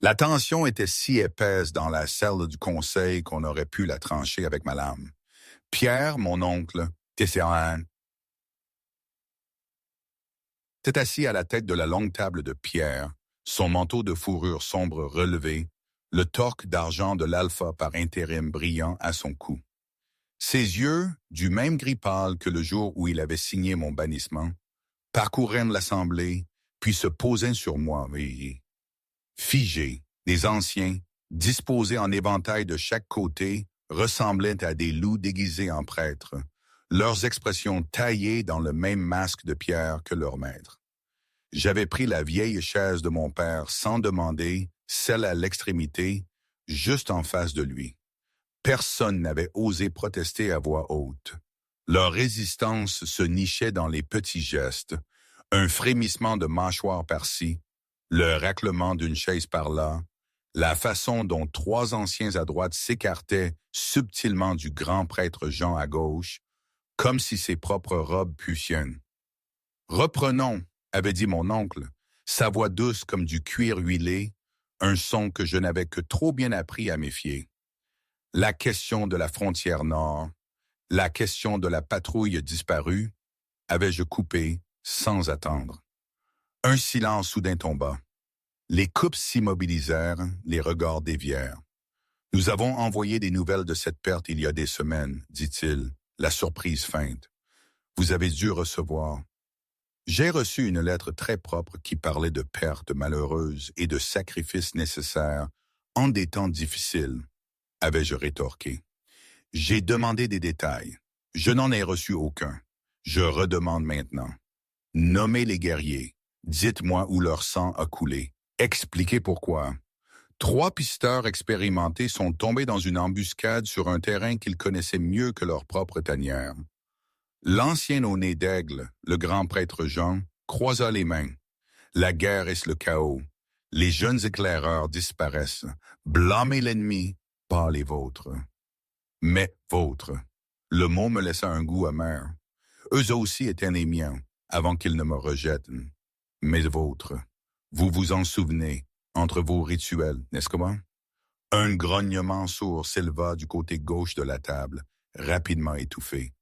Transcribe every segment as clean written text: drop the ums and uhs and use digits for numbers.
La tension était si épaisse dans la salle du conseil qu'on aurait pu la trancher avec ma lame. Pierre, mon oncle, Tesséran, était assis à la tête de la longue table de pierre, son manteau de fourrure sombre relevé, le torque d'argent de l'alpha par intérim brillant à son cou. Ses yeux, du même gris pâle que le jour où il avait signé mon bannissement, parcouraient l'assemblée, puis se posaient sur moi, figés, les anciens, disposés en éventail de chaque côté, ressemblaient à des loups déguisés en prêtres, leurs expressions taillées dans le même masque de pierre que leur maître. J'avais pris la vieille chaise de mon père sans demander, celle à l'extrémité, juste en face de lui. Personne n'avait osé protester à voix haute. Leur résistance se nichait dans les petits gestes, un frémissement de mâchoire par-ci, le raclement d'une chaise par-là, la façon dont trois anciens à droite s'écartaient subtilement du grand prêtre Jean à gauche, comme si ses propres robes pussiennes. « Reprenons », avait dit mon oncle, sa voix douce comme du cuir huilé, un son que je n'avais que trop bien appris à méfier. La question de la frontière nord, la question de la patrouille disparue, avais-je coupé sans attendre. Un silence soudain tomba. Les coupes s'immobilisèrent, les regards dévièrent. « Nous avons envoyé des nouvelles de cette perte il y a des semaines, dit-il, la surprise feinte. Vous avez dû recevoir. » J'ai reçu une lettre très propre qui parlait de pertes malheureuses et de sacrifices nécessaires en des temps difficiles, avais-je rétorqué. J'ai demandé des détails. Je n'en ai reçu aucun. Je redemande maintenant. Nommez les guerriers. Dites-moi où leur sang a coulé. Expliquez pourquoi. 3 pisteurs expérimentés sont tombés dans une embuscade sur un terrain qu'ils connaissaient mieux que leur propre tanière. L'ancien au nez d'aigle, le grand prêtre Jean, croisa les mains. La guerre est le chaos. Les jeunes éclaireurs disparaissent. Blâmez l'ennemi, pas les vôtres. Mais vôtres. Le mot me laissa un goût amer. Eux aussi étaient les miens, avant qu'ils ne me rejettent. Mais vôtres. Vous vous en souvenez, entre vos rituels, n'est-ce pas? Un grognement sourd s'éleva du côté gauche de la table, rapidement étouffé.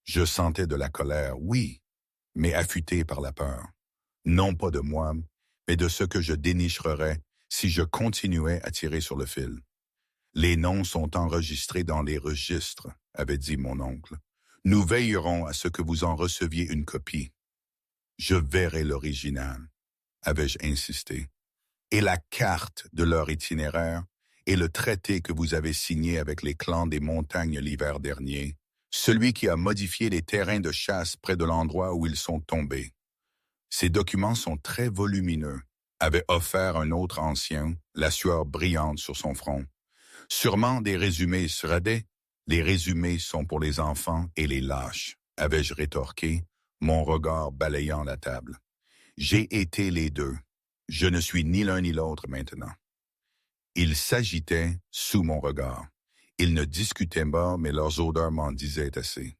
Je sentais de la colère, oui, mais affûté par la peur. Non pas de moi, mais de ce que je dénicherais si je continuais à tirer sur le fil. Les noms sont enregistrés dans les registres, avait dit mon oncle. Nous veillerons à ce que vous en receviez une copie. Je verrai l'original, avais-je insisté. Et la carte de leur itinéraire et le traité que vous avez signé avec les clans des montagnes l'hiver dernier, celui qui a modifié les terrains de chasse près de l'endroit où ils sont tombés. Ces documents sont très volumineux, avait offert un autre ancien, la sueur brillante sur son front. Sûrement des résumés sradés. Les résumés sont pour les enfants et les lâches, avais-je rétorqué, mon regard balayant la table. J'ai été les deux. Je ne suis ni l'un ni l'autre maintenant. Ils s'agitaient sous mon regard. Ils ne discutaient pas, mais leurs odeurs m'en disaient assez.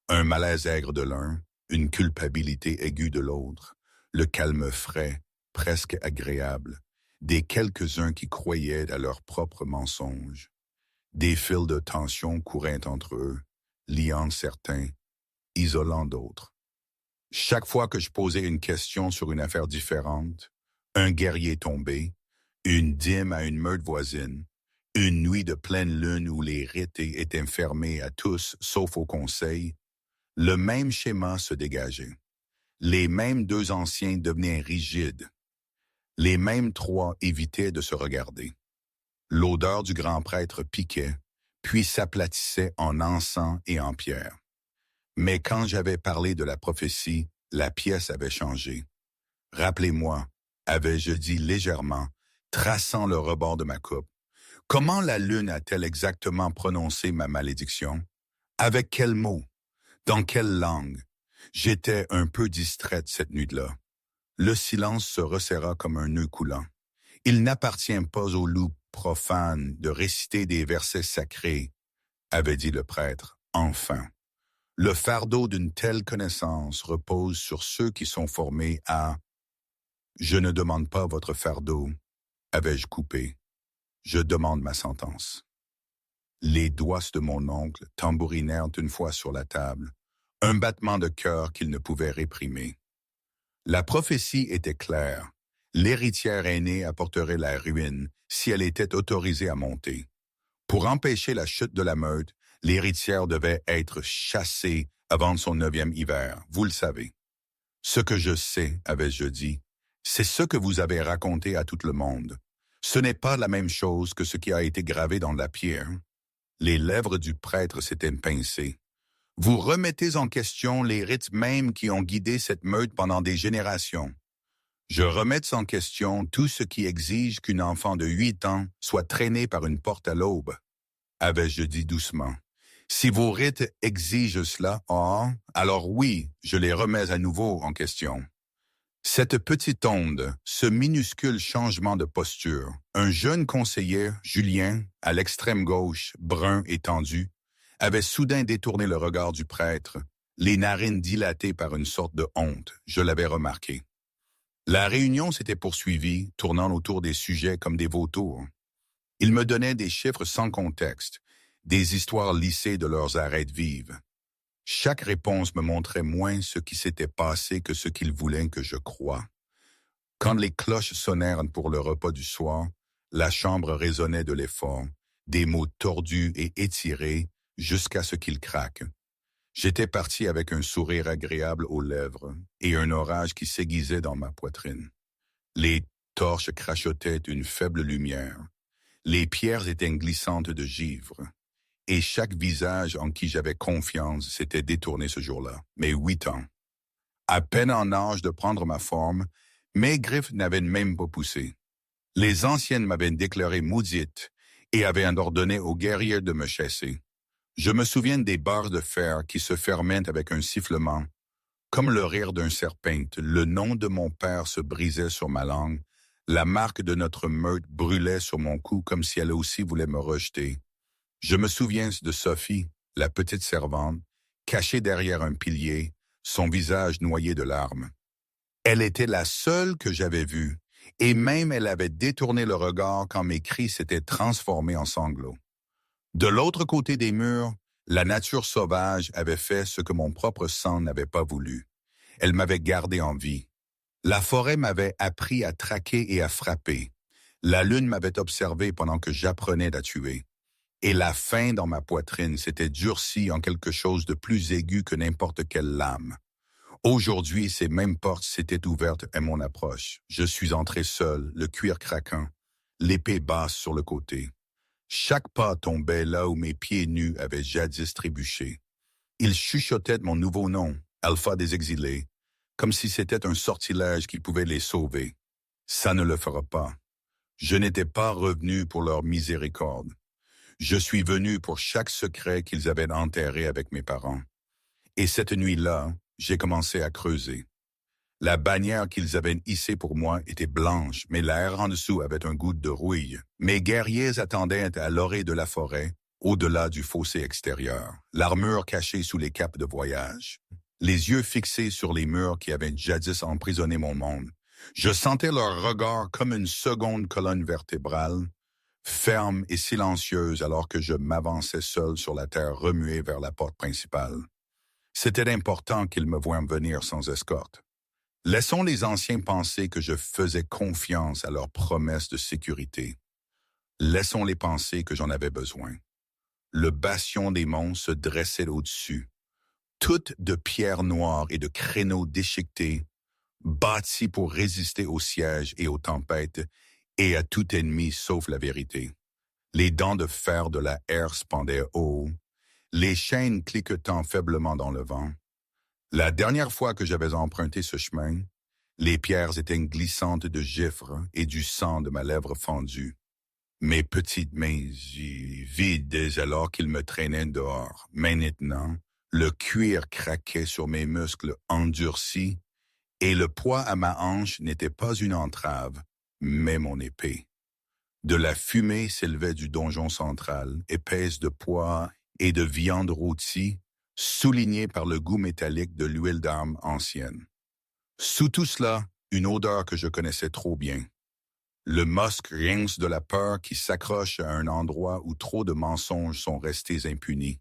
Un malaise aigre de l'un, une culpabilité aiguë de l'autre, le calme frais, presque agréable, des quelques-uns qui croyaient à leurs propres mensonges. Des fils de tension couraient entre eux, liant certains, isolant d'autres. Chaque fois que je posais une question sur une affaire différente, un guerrier tombé, une dîme à une meute voisine, une nuit de pleine lune où les rites étaient fermés à tous sauf au conseil, le même schéma se dégageait. Les mêmes 2 anciens devenaient rigides. Les mêmes 3 évitaient de se regarder. L'odeur du grand prêtre piquait, puis s'aplatissait en encens et en pierre. Mais quand j'avais parlé de la prophétie, la pièce avait changé. Rappelez-moi, avais-je dit légèrement, traçant le rebord de ma coupe, comment la lune a-t-elle exactement prononcé ma malédiction? Avec quel mot? Dans quelle langue? J'étais un peu distraite cette nuit-là. Le silence se resserra comme un nœud coulant. Il n'appartient pas au loup profane de réciter des versets sacrés, avait dit le prêtre, enfin. Le fardeau d'une telle connaissance repose sur ceux qui sont formés à « Je ne demande pas votre fardeau, avais-je coupé. Je demande ma sentence. Les doigts de mon oncle tambourinèrent une fois sur la table, un battement de cœur qu'il ne pouvait réprimer. La prophétie était claire. L'héritière aînée apporterait la ruine si elle était autorisée à monter. Pour empêcher la chute de la meute, l'héritière devait être chassée avant son 9e hiver, vous le savez. Ce que je sais, avais-je dit, c'est ce que vous avez raconté à tout le monde. Ce n'est pas la même chose que ce qui a été gravé dans la pierre. Les lèvres du prêtre s'étaient pincées. Vous remettez en question les rites mêmes qui ont guidé cette meute pendant des générations. Je remets en question tout ce qui exige qu'un enfant de 8 ans soit traîné par une porte à l'aube, avais-je dit doucement. Si vos rites exigent cela, alors oui, je les remets à nouveau en question. Cette petite onde, ce minuscule changement de posture, un jeune conseiller, Julien, à l'extrême gauche, brun et tendu, avait soudain détourné le regard du prêtre, les narines dilatées par une sorte de honte, je l'avais remarqué. La réunion s'était poursuivie, tournant autour des sujets comme des vautours. Il me donnait des chiffres sans contexte, des histoires lissées de leurs arêtes vives. Chaque réponse me montrait moins ce qui s'était passé que ce qu'il voulait que je croie. Quand les cloches sonnèrent pour le repas du soir, la chambre résonnait de l'effort, des mots tordus et étirés jusqu'à ce qu'ils craquent. J'étais parti avec un sourire agréable aux lèvres et un orage qui s'aiguisait dans ma poitrine. Les torches crachotaient une faible lumière. Les pierres étaient glissantes de givre. Et chaque visage en qui j'avais confiance s'était détourné ce jour-là. Mes 8 ans. À peine en âge de prendre ma forme, mes griffes n'avaient même pas poussé. Les anciennes m'avaient déclaré maudite et avaient ordonné aux guerriers de me chasser. Je me souviens des barres de fer qui se fermaient avec un sifflement. Comme le rire d'un serpent, le nom de mon père se brisait sur ma langue. La marque de notre meute brûlait sur mon cou comme si elle aussi voulait me rejeter. Je me souviens de Sophie, la petite servante, cachée derrière un pilier, son visage noyé de larmes. Elle était la seule que j'avais vue, et même elle avait détourné le regard quand mes cris s'étaient transformés en sanglots. De l'autre côté des murs, la nature sauvage avait fait ce que mon propre sang n'avait pas voulu. Elle m'avait gardé en vie. La forêt m'avait appris à traquer et à frapper. La lune m'avait observé pendant que j'apprenais à tuer. Et la faim dans ma poitrine s'était durcie en quelque chose de plus aigu que n'importe quelle lame. Aujourd'hui, ces mêmes portes s'étaient ouvertes à mon approche. Je suis entré seul, le cuir craquant, l'épée basse sur le côté. Chaque pas tombait là où mes pieds nus avaient jadis trébuché. Ils chuchotaient mon nouveau nom, Alpha des exilés, comme si c'était un sortilège qui pouvait les sauver. Ça ne le fera pas. Je n'étais pas revenu pour leur miséricorde. Je suis venu pour chaque secret qu'ils avaient enterré avec mes parents. Et cette nuit-là, j'ai commencé à creuser. La bannière qu'ils avaient hissée pour moi était blanche, mais l'air en dessous avait un goût de rouille. Mes guerriers attendaient à l'orée de la forêt, au-delà du fossé extérieur, l'armure cachée sous les capes de voyage. Les yeux fixés sur les murs qui avaient jadis emprisonné mon monde. Je sentais leur regard comme une seconde colonne vertébrale, ferme et silencieuse alors que je m'avançais seul sur la terre remuée vers la porte principale. C'était important qu'ils me voient venir sans escorte. Laissons les anciens penser que je faisais confiance à leurs promesses de sécurité. Laissons-les penser que j'en avais besoin. Le bastion des monts se dressait au-dessus, toutes de pierres noires et de créneaux déchiquetés, bâtis pour résister aux sièges et aux tempêtes et à tout ennemi sauf la vérité. Les dents de fer de la herse pendaient haut, les chaînes cliquetant faiblement dans le vent. La dernière fois que j'avais emprunté ce chemin, les pierres étaient glissantes de gifre et du sang de ma lèvre fendue. Mes petites mains vides alors qu'ils me traînaient dehors. Mais maintenant, le cuir craquait sur mes muscles endurcis et le poids à ma hanche n'était pas une entrave, mais mon épée. De la fumée s'élevait du donjon central, épaisse de pois et de viande rôtie, soulignée par le goût métallique de l'huile d'arme ancienne. Sous tout cela, une odeur que je connaissais trop bien. Le musc rince de la peur qui s'accroche à un endroit où trop de mensonges sont restés impunis.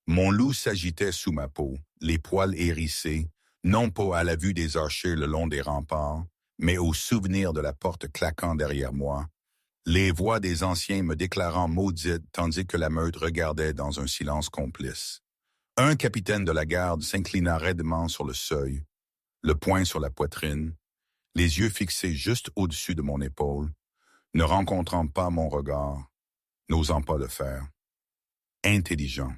Mon loup s'agitait sous ma peau, les poils hérissés, non pas à la vue des archers le long des remparts, mais au souvenir de la porte claquant derrière moi, les voix des anciens me déclarant maudite tandis que la meute regardait dans un silence complice. Un capitaine de la garde s'inclina raidement sur le seuil, le poing sur la poitrine, les yeux fixés juste au-dessus de mon épaule, ne rencontrant pas mon regard, n'osant pas le faire. Intelligent.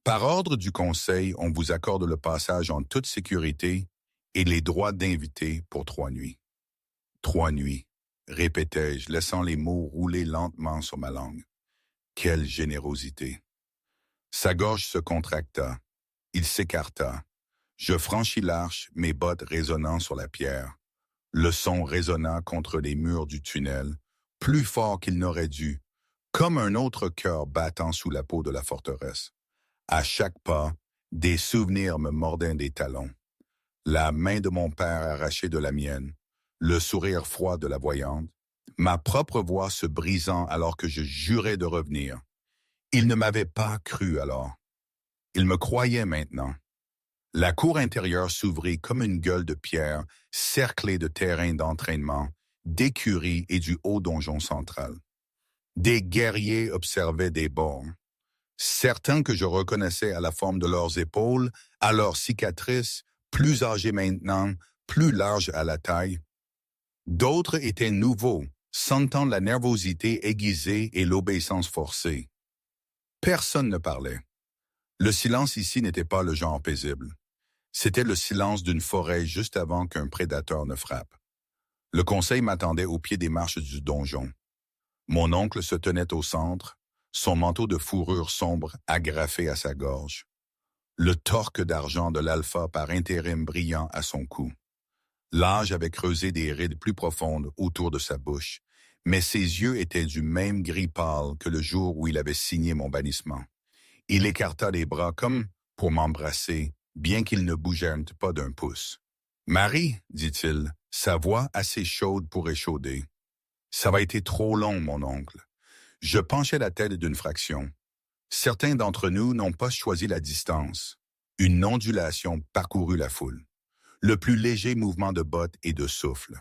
Par ordre du Conseil, on vous accorde le passage en toute sécurité et les droits d'invité pour 3 nuits. 3 nuits, répétai-je, laissant les mots rouler lentement sur ma langue. Quelle générosité! Sa gorge se contracta. Il s'écarta. Je franchis l'arche, mes bottes résonnant sur la pierre. Le son résonna contre les murs du tunnel, plus fort qu'il n'aurait dû, comme un autre cœur battant sous la peau de la forteresse. À chaque pas, des souvenirs me mordaient des talons. La main de mon père arrachée de la mienne, le sourire froid de la voyante, ma propre voix se brisant alors que je jurais de revenir. Il ne m'avait pas cru alors. Il me croyait maintenant. La cour intérieure s'ouvrit comme une gueule de pierre, cerclée de terrains d'entraînement, d'écuries et du haut donjon central. Des guerriers observaient des bords. Certains que je reconnaissais à la forme de leurs épaules, à leurs cicatrices, plus âgés maintenant, plus larges à la taille. D'autres étaient nouveaux, sentant la nervosité aiguisée et l'obéissance forcée. Personne ne parlait. Le silence ici n'était pas le genre paisible. C'était le silence d'une forêt juste avant qu'un prédateur ne frappe. Le conseil m'attendait au pied des marches du donjon. Mon oncle se tenait au centre, son manteau de fourrure sombre agrafé à sa gorge. Le torque d'argent de l'alpha par intérim brillant à son cou. L'âge avait creusé des rides plus profondes autour de sa bouche, mais ses yeux étaient du même gris pâle que le jour où il avait signé mon bannissement. Il écarta les bras comme pour m'embrasser, bien qu'il ne bougeât pas d'un pouce. « Marie, dit-il, sa voix assez chaude pour échauder. Ça va été trop long, mon oncle. Je penchai la tête d'une fraction. Certains d'entre nous n'ont pas choisi la distance. Une ondulation parcourut la foule. Le plus léger mouvement de bottes et de souffle.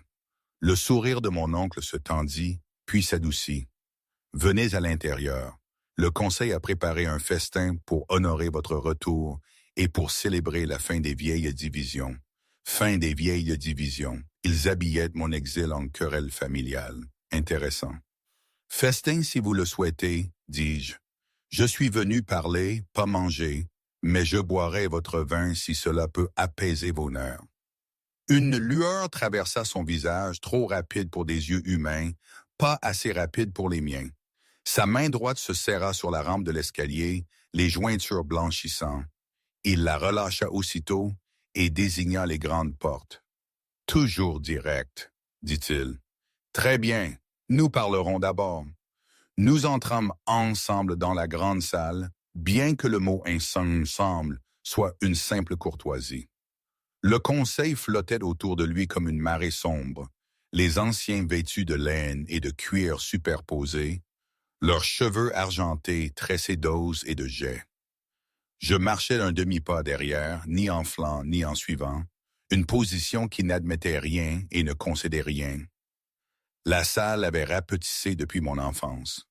Le sourire de mon oncle se tendit, puis s'adoucit. Venez à l'intérieur. Le conseil a préparé un festin pour honorer votre retour et pour célébrer la fin des vieilles divisions. Fin des vieilles divisions. Ils habillaient mon exil en querelle familiale. Intéressant. Festin si vous le souhaitez, dis-je. Je suis venu parler, pas manger, mais je boirai votre vin si cela peut apaiser vos nerfs. Une lueur traversa son visage, trop rapide pour des yeux humains, pas assez rapide pour les miens. Sa main droite se serra sur la rampe de l'escalier, les jointures blanchissant. Il la relâcha aussitôt et désigna les grandes portes. « Toujours direct, dit-il. Très bien, nous parlerons d'abord. » Nous entrâmes ensemble dans la grande salle, bien que le mot « ensemble » soit une simple courtoisie. Le conseil flottait autour de lui comme une marée sombre, les anciens vêtus de laine et de cuir superposés, leurs cheveux argentés tressés d'os et de jais. Je marchais d'un demi-pas derrière, ni en flanc, ni en suivant, une position qui n'admettait rien et ne concédait rien. La salle avait rapetissé depuis mon enfance.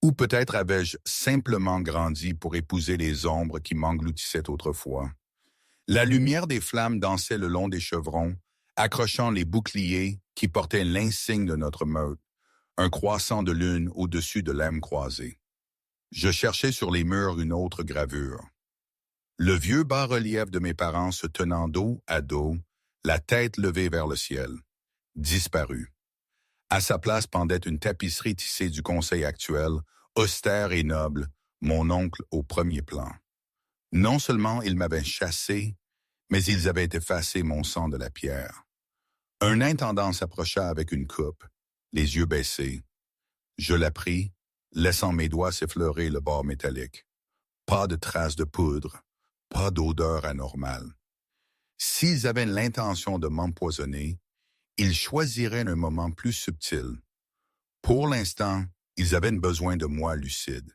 Ou peut-être avais-je simplement grandi pour épouser les ombres qui m'engloutissaient autrefois. La lumière des flammes dansait le long des chevrons, accrochant les boucliers qui portaient l'insigne de notre meute, un croissant de lune au-dessus de l'âme croisée. Je cherchais sur les murs une autre gravure. Le vieux bas-relief de mes parents se tenant dos à dos, la tête levée vers le ciel, disparu. À sa place pendait une tapisserie tissée du conseil actuel, austère et noble, mon oncle au premier plan. Non seulement ils m'avaient chassé, mais ils avaient effacé mon sang de la pierre. Un intendant s'approcha avec une coupe, les yeux baissés. Je la pris, laissant mes doigts s'effleurer le bord métallique. Pas de traces de poudre, pas d'odeur anormale. S'ils avaient l'intention de m'empoisonner, Ils choisiraient un moment plus subtil. Pour l'instant, ils avaient besoin de moi lucide.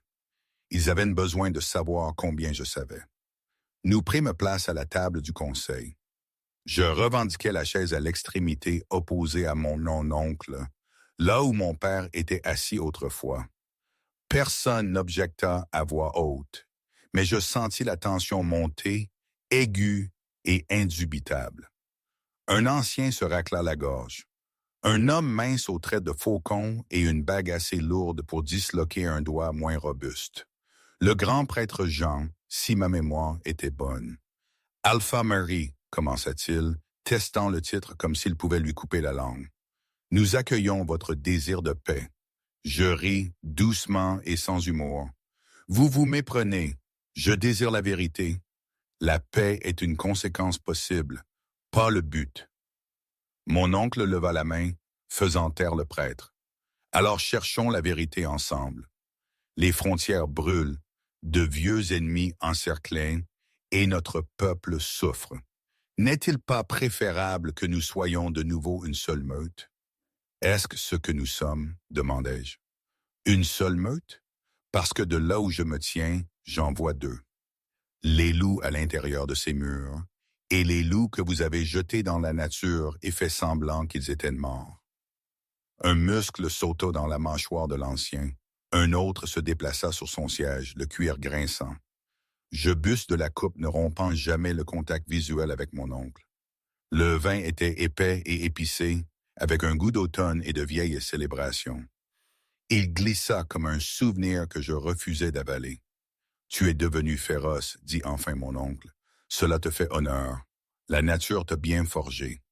Ils avaient besoin de savoir combien je savais. Nous prîmes place à la table du conseil. Je revendiquais la chaise à l'extrémité opposée à mon non-oncle, là où mon père était assis autrefois. Personne n'objecta à voix haute, mais je sentis la tension monter, aiguë et indubitable. Un ancien se racla la gorge. Un homme mince aux traits de faucon et une bague assez lourde pour disloquer un doigt moins robuste. Le grand prêtre Jean, si ma mémoire était bonne. Alpha Mary, commença-t-il, testant le titre comme s'il pouvait lui couper la langue. Nous accueillons votre désir de paix. Je ris, doucement et sans humour. Vous vous méprenez. Je désire la vérité. La paix est une conséquence possible, pas le but. Mon oncle leva la main, faisant taire le prêtre. Alors cherchons la vérité ensemble. Les frontières brûlent, de vieux ennemis encerclés, et notre peuple souffre. N'est-il pas préférable que nous soyons de nouveau une seule meute? Est-ce ce que nous sommes? Demandai-je. Une seule meute? Parce que de là où je me tiens, j'en vois deux. Les loups à l'intérieur de ces murs, et les loups que vous avez jetés dans la nature et fait semblant qu'ils étaient morts. Un muscle sauta dans la mâchoire de l'ancien. Un autre se déplaça sur son siège, le cuir grinçant. Je busse de la coupe ne rompant jamais le contact visuel avec mon oncle. Le vin était épais et épicé, avec un goût d'automne et de vieille célébration. Il glissa comme un souvenir que je refusais d'avaler. « Tu es devenu féroce, dit enfin mon oncle. Cela te fait honneur. La nature t'a bien forgé. »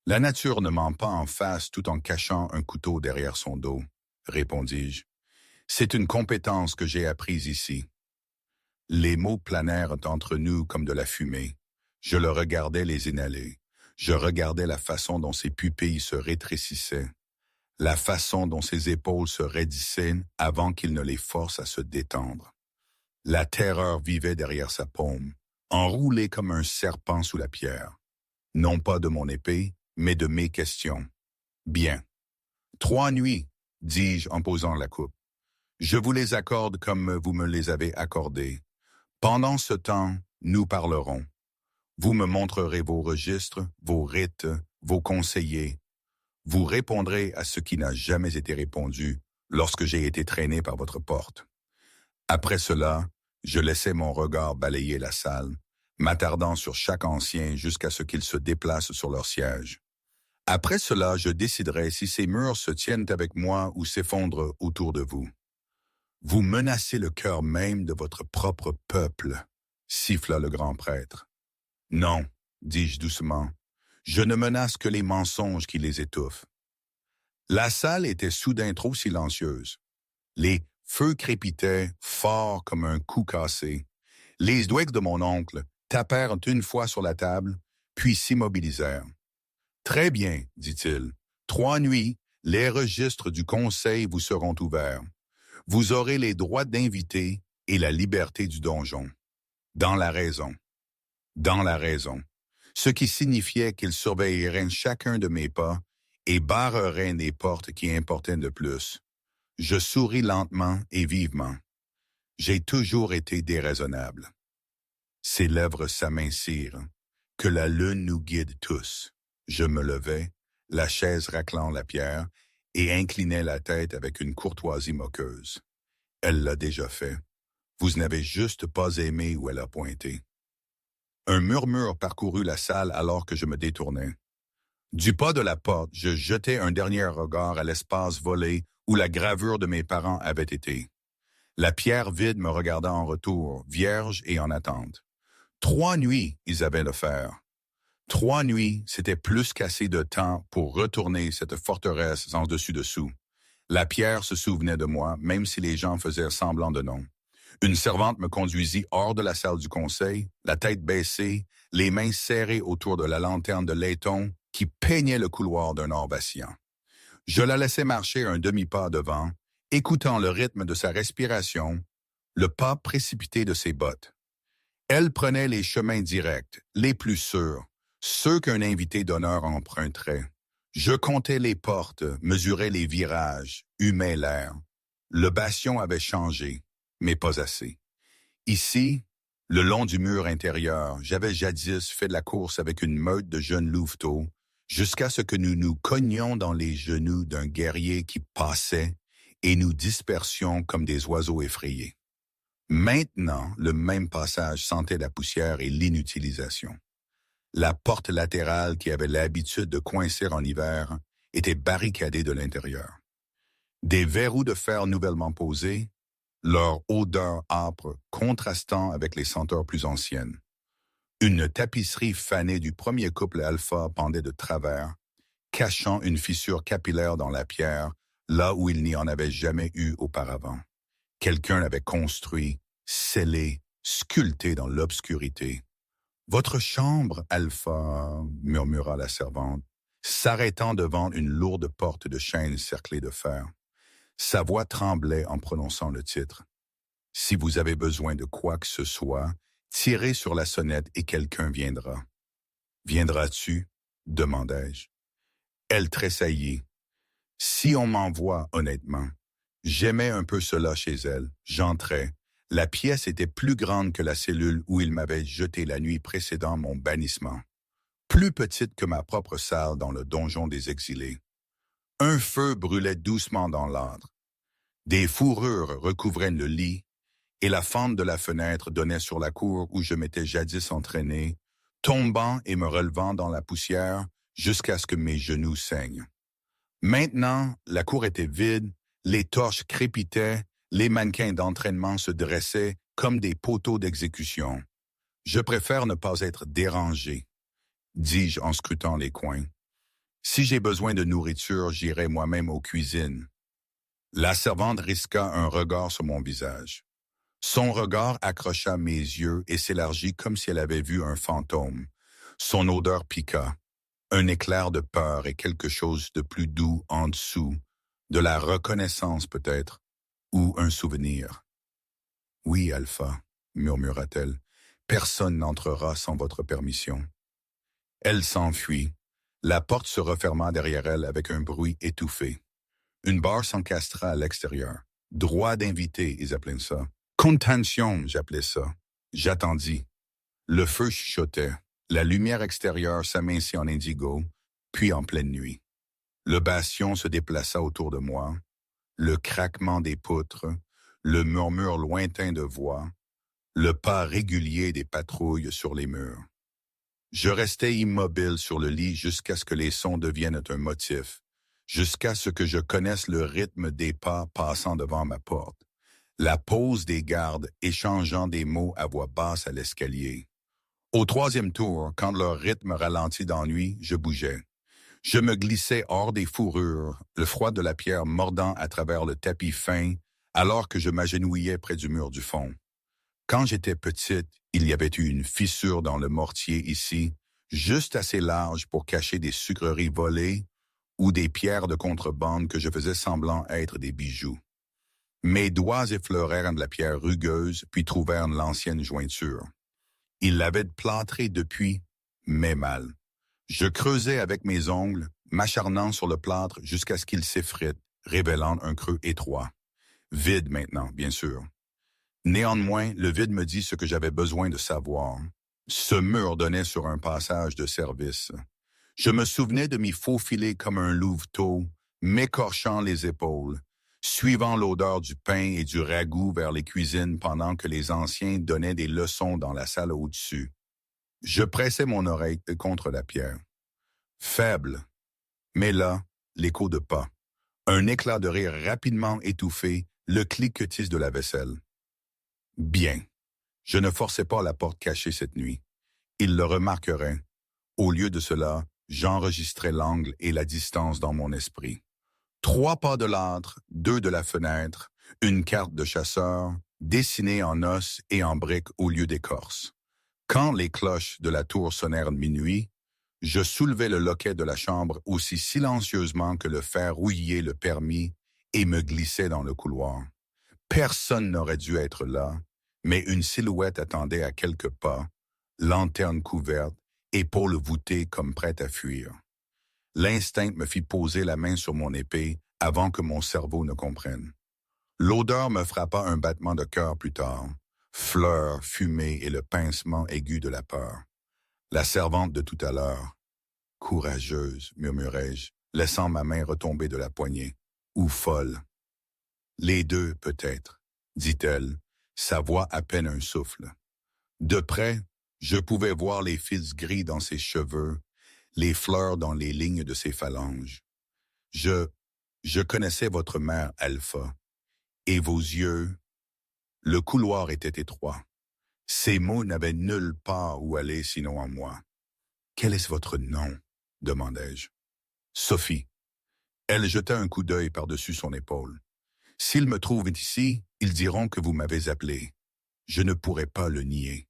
La nature ne ment pas en face tout en cachant un couteau derrière son dos, répondis-je. C'est une compétence que j'ai apprise ici. Les mots planèrent entre nous comme de la fumée. Je le regardais les inhaler. Je regardais la façon dont ses pupilles se rétrécissaient, la façon dont ses épaules se raidissaient avant qu'il ne les force à se détendre. La terreur vivait derrière sa paume, enroulée comme un serpent sous la pierre. Non pas de mon épée, mais de mes questions. Bien. 3 nuits, dis-je en posant la coupe. Je vous les accorde comme vous me les avez accordées. Pendant ce temps, nous parlerons. Vous me montrerez vos registres, vos rites, vos conseillers. Vous répondrez à ce qui n'a jamais été répondu lorsque j'ai été traîné par votre porte. Après cela, je laissai mon regard balayer la salle, m'attardant sur chaque ancien jusqu'à ce qu'ils se déplacent sur leur siège. Après cela, je déciderai si ces murs se tiennent avec moi ou s'effondrent autour de vous. Vous menacez le cœur même de votre propre peuple, siffla le grand prêtre. Non, dis-je doucement, je ne menace que les mensonges qui les étouffent. La salle était soudain trop silencieuse. Les feux crépitaient fort comme un coup cassé. Les doigts de mon oncle tapèrent une fois sur la table, puis s'immobilisèrent. Très bien, dit-il. 3 nuits, les registres du conseil vous seront ouverts. Vous aurez les droits d'invité et la liberté du donjon. Dans la raison. Dans la raison. Ce qui signifiait qu'ils surveilleraient chacun de mes pas et barreraient les portes qui importaient de plus. Je souris lentement et vivement. J'ai toujours été déraisonnable. Ses lèvres s'amincirent. Que la lune nous guide tous. Je me levai, la chaise raclant la pierre, et inclinai la tête avec une courtoisie moqueuse. Elle l'a déjà fait. Vous n'avez juste pas aimé où elle a pointé. Un murmure parcourut la salle alors que je me détournais. Du pas de la porte, je jetai un dernier regard à l'espace volé où la gravure de mes parents avait été. La pierre vide me regarda en retour, vierge et en attente. 3 nuits, ils avaient le faire. 3 nuits, c'était plus qu'assez de temps pour retourner cette forteresse sans dessus-dessous. La pierre se souvenait de moi, même si les gens faisaient semblant de non. Une servante me conduisit hors de la salle du conseil, la tête baissée, les mains serrées autour de la lanterne de laiton qui peignait le couloir d'un or vacillant. Je la laissai marcher un demi-pas devant, écoutant le rythme de sa respiration, le pas précipité de ses bottes. Elle prenait les chemins directs, les plus sûrs, ceux qu'un invité d'honneur emprunterait. Je comptais les portes, mesurais les virages, humais l'air. Le bastion avait changé, mais pas assez. Ici, le long du mur intérieur, j'avais jadis fait de la course avec une meute de jeunes louveteaux, jusqu'à ce que nous nous cognions dans les genoux d'un guerrier qui passait et nous dispersions comme des oiseaux effrayés. Maintenant, le même passage sentait la poussière et l'inutilisation. La porte latérale qui avait l'habitude de coincer en hiver était barricadée de l'intérieur. Des verrous de fer nouvellement posés, leur odeur âpre contrastant avec les senteurs plus anciennes. Une tapisserie fanée du premier couple alpha pendait de travers, cachant une fissure capillaire dans la pierre, là où il n'y en avait jamais eu auparavant. Quelqu'un l'avait construit, scellé, sculpté dans l'obscurité. « Votre chambre, Alpha, » murmura la servante, s'arrêtant devant une lourde porte de chêne cerclée de fer. Sa voix tremblait en prononçant le titre. « Si vous avez besoin de quoi que ce soit, tirez sur la sonnette et quelqu'un viendra. »« Viendras-tu » demandai-je. Elle tressaillit. « Si on m'envoie, honnêtement. » J'aimais un peu cela chez elle. J'entrai. La pièce était plus grande que la cellule où il m'avait jeté la nuit précédant mon bannissement. Plus petite que ma propre salle dans le donjon des exilés. Un feu brûlait doucement dans l'âtre. Des fourrures recouvraient le lit, et la fente de la fenêtre donnait sur la cour où je m'étais jadis entraîné, tombant et me relevant dans la poussière jusqu'à ce que mes genoux saignent. Maintenant, la cour était vide, les torches crépitaient, les mannequins d'entraînement se dressaient comme des poteaux d'exécution. Je préfère ne pas être dérangé, dis-je en scrutant les coins. Si j'ai besoin de nourriture, j'irai moi-même aux cuisines. La servante risqua un regard sur mon visage. Son regard accrocha mes yeux et s'élargit comme si elle avait vu un fantôme. Son odeur piqua. Un éclair de peur et quelque chose de plus doux en dessous, de la reconnaissance peut-être, ou un souvenir. « Oui, Alpha, » murmura-t-elle, « personne n'entrera sans votre permission. » Elle s'enfuit. La porte se referma derrière elle avec un bruit étouffé. Une barre s'encastra à l'extérieur. Droit d'invité, ils appelaient ça. Contention, j'appelais ça. J'attendis. Le feu chuchotait. La lumière extérieure s'amincit en indigo, puis en pleine nuit. Le bastion se déplaça autour de moi, le craquement des poutres, le murmure lointain de voix, le pas régulier des patrouilles sur les murs. Je restais immobile sur le lit jusqu'à ce que les sons deviennent un motif, jusqu'à ce que je connaisse le rythme des pas passant devant ma porte, la pause des gardes échangeant des mots à voix basse à l'escalier. Au troisième tour, quand leur rythme ralentit d'ennui, je bougeais. Je me glissais hors des fourrures, le froid de la pierre mordant à travers le tapis fin, alors que je m'agenouillais près du mur du fond. Quand j'étais petite, il y avait eu une fissure dans le mortier ici, juste assez large pour cacher des sucreries volées ou des pierres de contrebande que je faisais semblant être des bijoux. Mes doigts effleurèrent de la pierre rugueuse, puis trouvèrent l'ancienne jointure. Il l'avait plâtrée depuis, mais mal. Je creusais avec mes ongles, m'acharnant sur le plâtre jusqu'à ce qu'il s'effrite, révélant un creux étroit. Vide maintenant, bien sûr. Néanmoins, le vide me dit ce que j'avais besoin de savoir. Ce mur donnait sur un passage de service. Je me souvenais de m'y faufiler comme un louveteau, m'écorchant les épaules, suivant l'odeur du pain et du ragoût vers les cuisines pendant que les anciens donnaient des leçons dans la salle au-dessus. Je pressais mon oreille contre la pierre. Faible, mais là, l'écho de pas. Un éclat de rire rapidement étouffé, le cliquetis de la vaisselle. Bien. Je ne forçais pas la porte cachée cette nuit. Il le remarquerait. Au lieu de cela, j'enregistrais l'angle et la distance dans mon esprit. 3 pas de l'âtre, 2 de la fenêtre, une carte de chasseur, dessinée en os et en briques au lieu d'écorce. Quand les cloches de la tour sonnèrent de minuit, je soulevai le loquet de la chambre aussi silencieusement que le fer rouillait le permis et me glissai dans le couloir. Personne n'aurait dû être là, mais une silhouette attendait à quelques pas, lanterne couverte, épaules voûtées comme prête à fuir. L'instinct me fit poser la main sur mon épée avant que mon cerveau ne comprenne. L'odeur me frappa un battement de cœur plus tard. Fleurs, fumée et le pincement aigu de la peur. La servante de tout à l'heure. Courageuse, murmurai-je, laissant ma main retomber de la poignée. Ou folle. Les deux, peut-être, dit-elle, sa voix à peine un souffle. De près, je pouvais voir les fils gris dans ses cheveux, les fleurs dans les lignes de ses phalanges. Je connaissais votre mère, Alpha, et vos yeux. Le couloir était étroit. Ces mots n'avaient nulle part où aller sinon en moi. Quel est votre nom? Demandai-je. Sophie. Elle jeta un coup d'œil par-dessus son épaule. S'ils me trouvent ici, ils diront que vous m'avez appelé. Je ne pourrai pas le nier.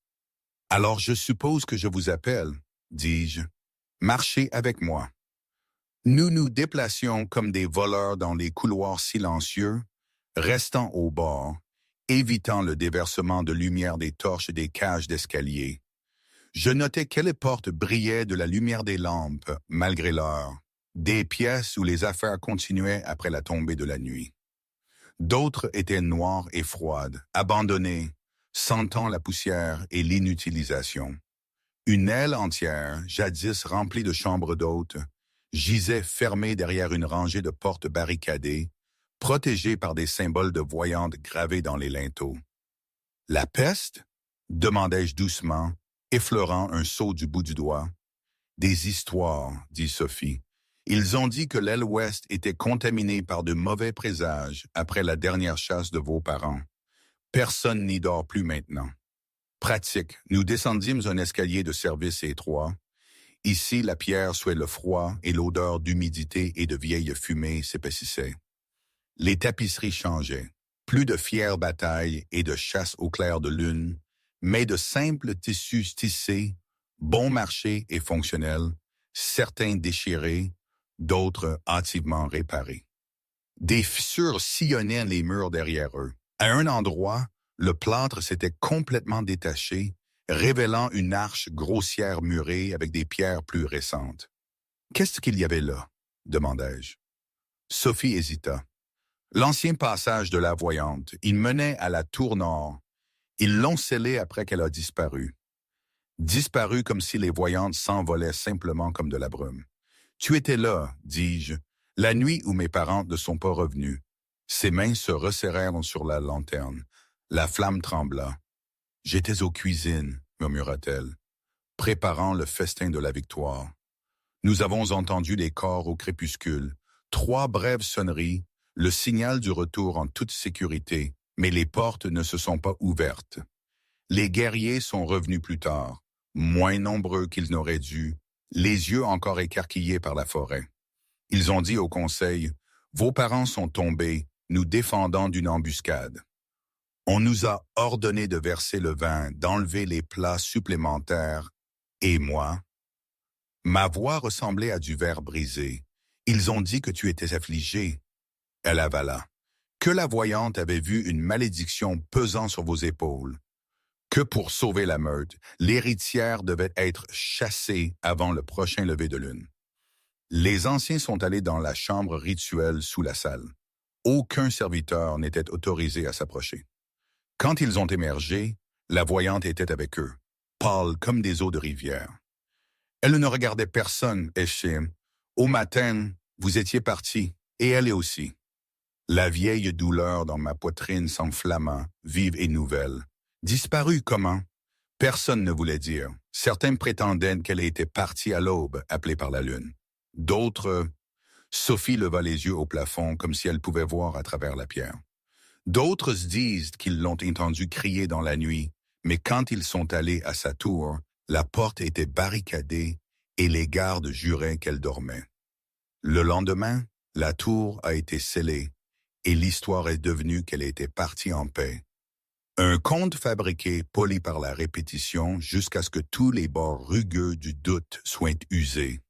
Alors je suppose que je vous appelle, dis-je. Marchez avec moi. Nous nous déplacions comme des voleurs dans les couloirs silencieux, restant au bord, évitant le déversement de lumière des torches et des cages d'escalier. Je notais quelles portes brillaient de la lumière des lampes, malgré l'heure, des pièces où les affaires continuaient après la tombée de la nuit. D'autres étaient noires et froides, abandonnées, sentant la poussière et l'inutilisation. Une aile entière, jadis remplie de chambres d'hôtes, gisait fermée derrière une rangée de portes barricadées, protégées par des symboles de voyantes gravés dans les linteaux. « La peste ?» demandai-je doucement, effleurant un seau du bout du doigt. « Des histoires, » dit Sophie. « Ils ont dit que l'aile ouest était contaminée par de mauvais présages après la dernière chasse de vos parents. Personne n'y dort plus maintenant. » Pratique, nous descendîmes un escalier de service étroit. Ici, la pierre souhait le froid et l'odeur d'humidité et de vieille fumée s'épaississaient. Les tapisseries changeaient. Plus de fières batailles et de chasse au clair de lune, mais de simples tissus tissés, bon marché et fonctionnels, certains déchirés, d'autres hâtivement réparés. Des fissures sillonnaient les murs derrière eux. À un endroit, le plâtre s'était complètement détaché, révélant une arche grossière murée avec des pierres plus récentes. « Qu'est-ce qu'il y avait là? » demandai-je. Sophie hésita. L'ancien passage de la voyante, il menait à la tour nord. Ils l'ont scellé après qu'elle a disparu. Disparu comme si les voyantes s'envolaient simplement comme de la brume. « Tu étais là, dis-je, la nuit où mes parents ne sont pas revenus. » Ses mains se resserrèrent sur la lanterne. La flamme trembla. « J'étais aux cuisines, » murmura-t-elle, préparant le festin de la victoire. Nous avons entendu les corps au crépuscule, 3 brèves sonneries, le signal du retour en toute sécurité, mais les portes ne se sont pas ouvertes. Les guerriers sont revenus plus tard, moins nombreux qu'ils n'auraient dû, les yeux encore écarquillés par la forêt. Ils ont dit au conseil, « Vos parents sont tombés, nous défendant d'une embuscade. » On nous a ordonné de verser le vin, d'enlever les plats supplémentaires, et moi. Ma voix ressemblait à du verre brisé. Ils ont dit que tu étais affligée. Elle avala. Que la voyante avait vu une malédiction pesant sur vos épaules. Que pour sauver la meute, l'héritière devait être chassée avant le prochain lever de lune. Les anciens sont allés dans la chambre rituelle sous la salle. Aucun serviteur n'était autorisé à s'approcher. Quand ils ont émergé, la voyante était avec eux, pâle comme des eaux de rivière. Elle ne regardait personne, Eshim. Au matin, vous étiez partis, et elle aussi. La vieille douleur dans ma poitrine s'enflamma, vive et nouvelle. Disparue comment? Personne ne voulait dire. Certains prétendaient qu'elle était partie à l'aube, appelée par la lune. D'autres... Sophie leva les yeux au plafond comme si elle pouvait voir à travers la pierre. D'autres disent qu'ils l'ont entendu crier dans la nuit, mais quand ils sont allés à sa tour, la porte était barricadée et les gardes juraient qu'elle dormait. Le lendemain, la tour a été scellée et l'histoire est devenue qu'elle était partie en paix. Un conte fabriqué, poli par la répétition, jusqu'à ce que tous les bords rugueux du doute soient usés.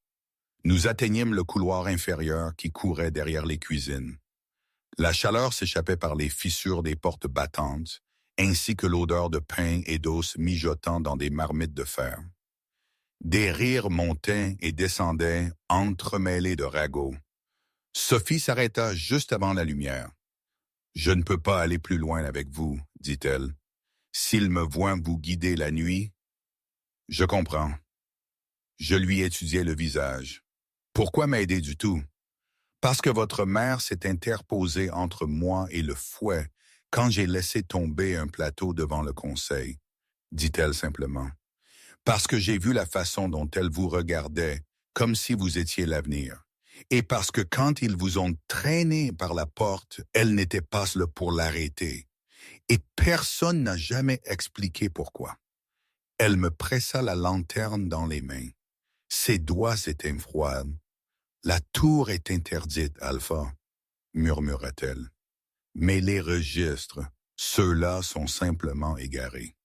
Nous atteignîmes le couloir inférieur qui courait derrière les cuisines. La chaleur s'échappait par les fissures des portes battantes, ainsi que l'odeur de pain et d'os mijotant dans des marmites de fer. Des rires montaient et descendaient, entremêlés de ragots. Sophie s'arrêta juste avant la lumière. « Je ne peux pas aller plus loin avec vous, dit-elle. S'il me voit vous guider la nuit, je comprends. » Je lui étudiai le visage. « Pourquoi m'aider du tout? Parce que votre mère s'est interposée entre moi et le fouet quand j'ai laissé tomber un plateau devant le conseil, dit-elle simplement. Parce que j'ai vu la façon dont elle vous regardait, comme si vous étiez l'avenir. Et parce que quand ils vous ont traîné par la porte, elle n'était pas là pour l'arrêter. Et personne n'a jamais expliqué pourquoi. Elle me pressa la lanterne dans les mains. Ses doigts étaient froids. « La tour est interdite, Alpha, » murmura-t-elle. « Mais les registres, ceux-là sont simplement égarés.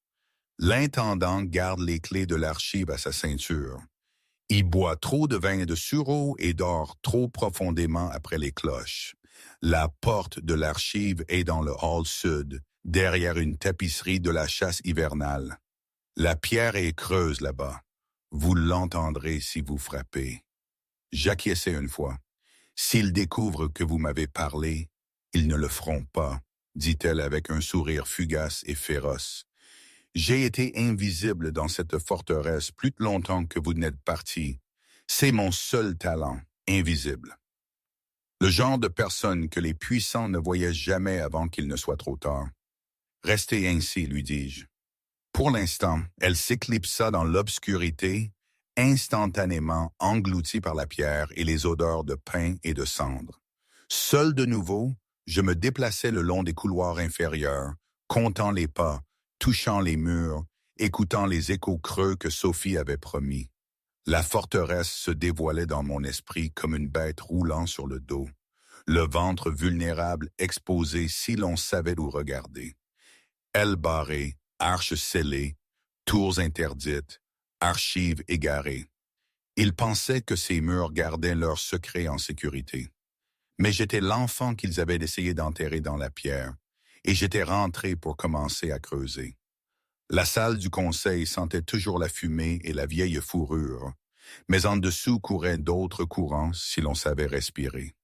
L'intendant garde les clés de l'archive à sa ceinture. Il boit trop de vin de sureau et dort trop profondément après les cloches. La porte de l'archive est dans le hall sud, derrière une tapisserie de la chasse hivernale. La pierre est creuse là-bas. Vous l'entendrez si vous frappez. » J'acquiesçai une fois. « S'ils découvrent que vous m'avez parlé, ils ne le feront pas, » dit-elle avec un sourire fugace et féroce. « J'ai été invisible dans cette forteresse plus longtemps que vous n'êtes parti. C'est mon seul talent, invisible. Le genre de personne que les puissants ne voyaient jamais avant qu'il ne soit trop tard. Restez ainsi, lui dis-je. Pour l'instant, elle s'éclipsa dans l'obscurité, instantanément engloutie par la pierre et les odeurs de pain et de cendre. Seul de nouveau, je me déplaçais le long des couloirs inférieurs, comptant les pas, touchant les murs, écoutant les échos creux que Sophie avait promis. La forteresse se dévoilait dans mon esprit comme une bête roulant sur le dos, le ventre vulnérable exposé si l'on savait où regarder. Ailes barrées, arches scellées, tours interdites, archives égarées. Ils pensaient que ces murs gardaient leurs secrets en sécurité. Mais j'étais l'enfant qu'ils avaient essayé d'enterrer dans la pierre, et j'étais rentré pour commencer à creuser. La salle du conseil sentait toujours la fumée et la vieille fourrure, mais en dessous couraient d'autres courants si l'on savait respirer.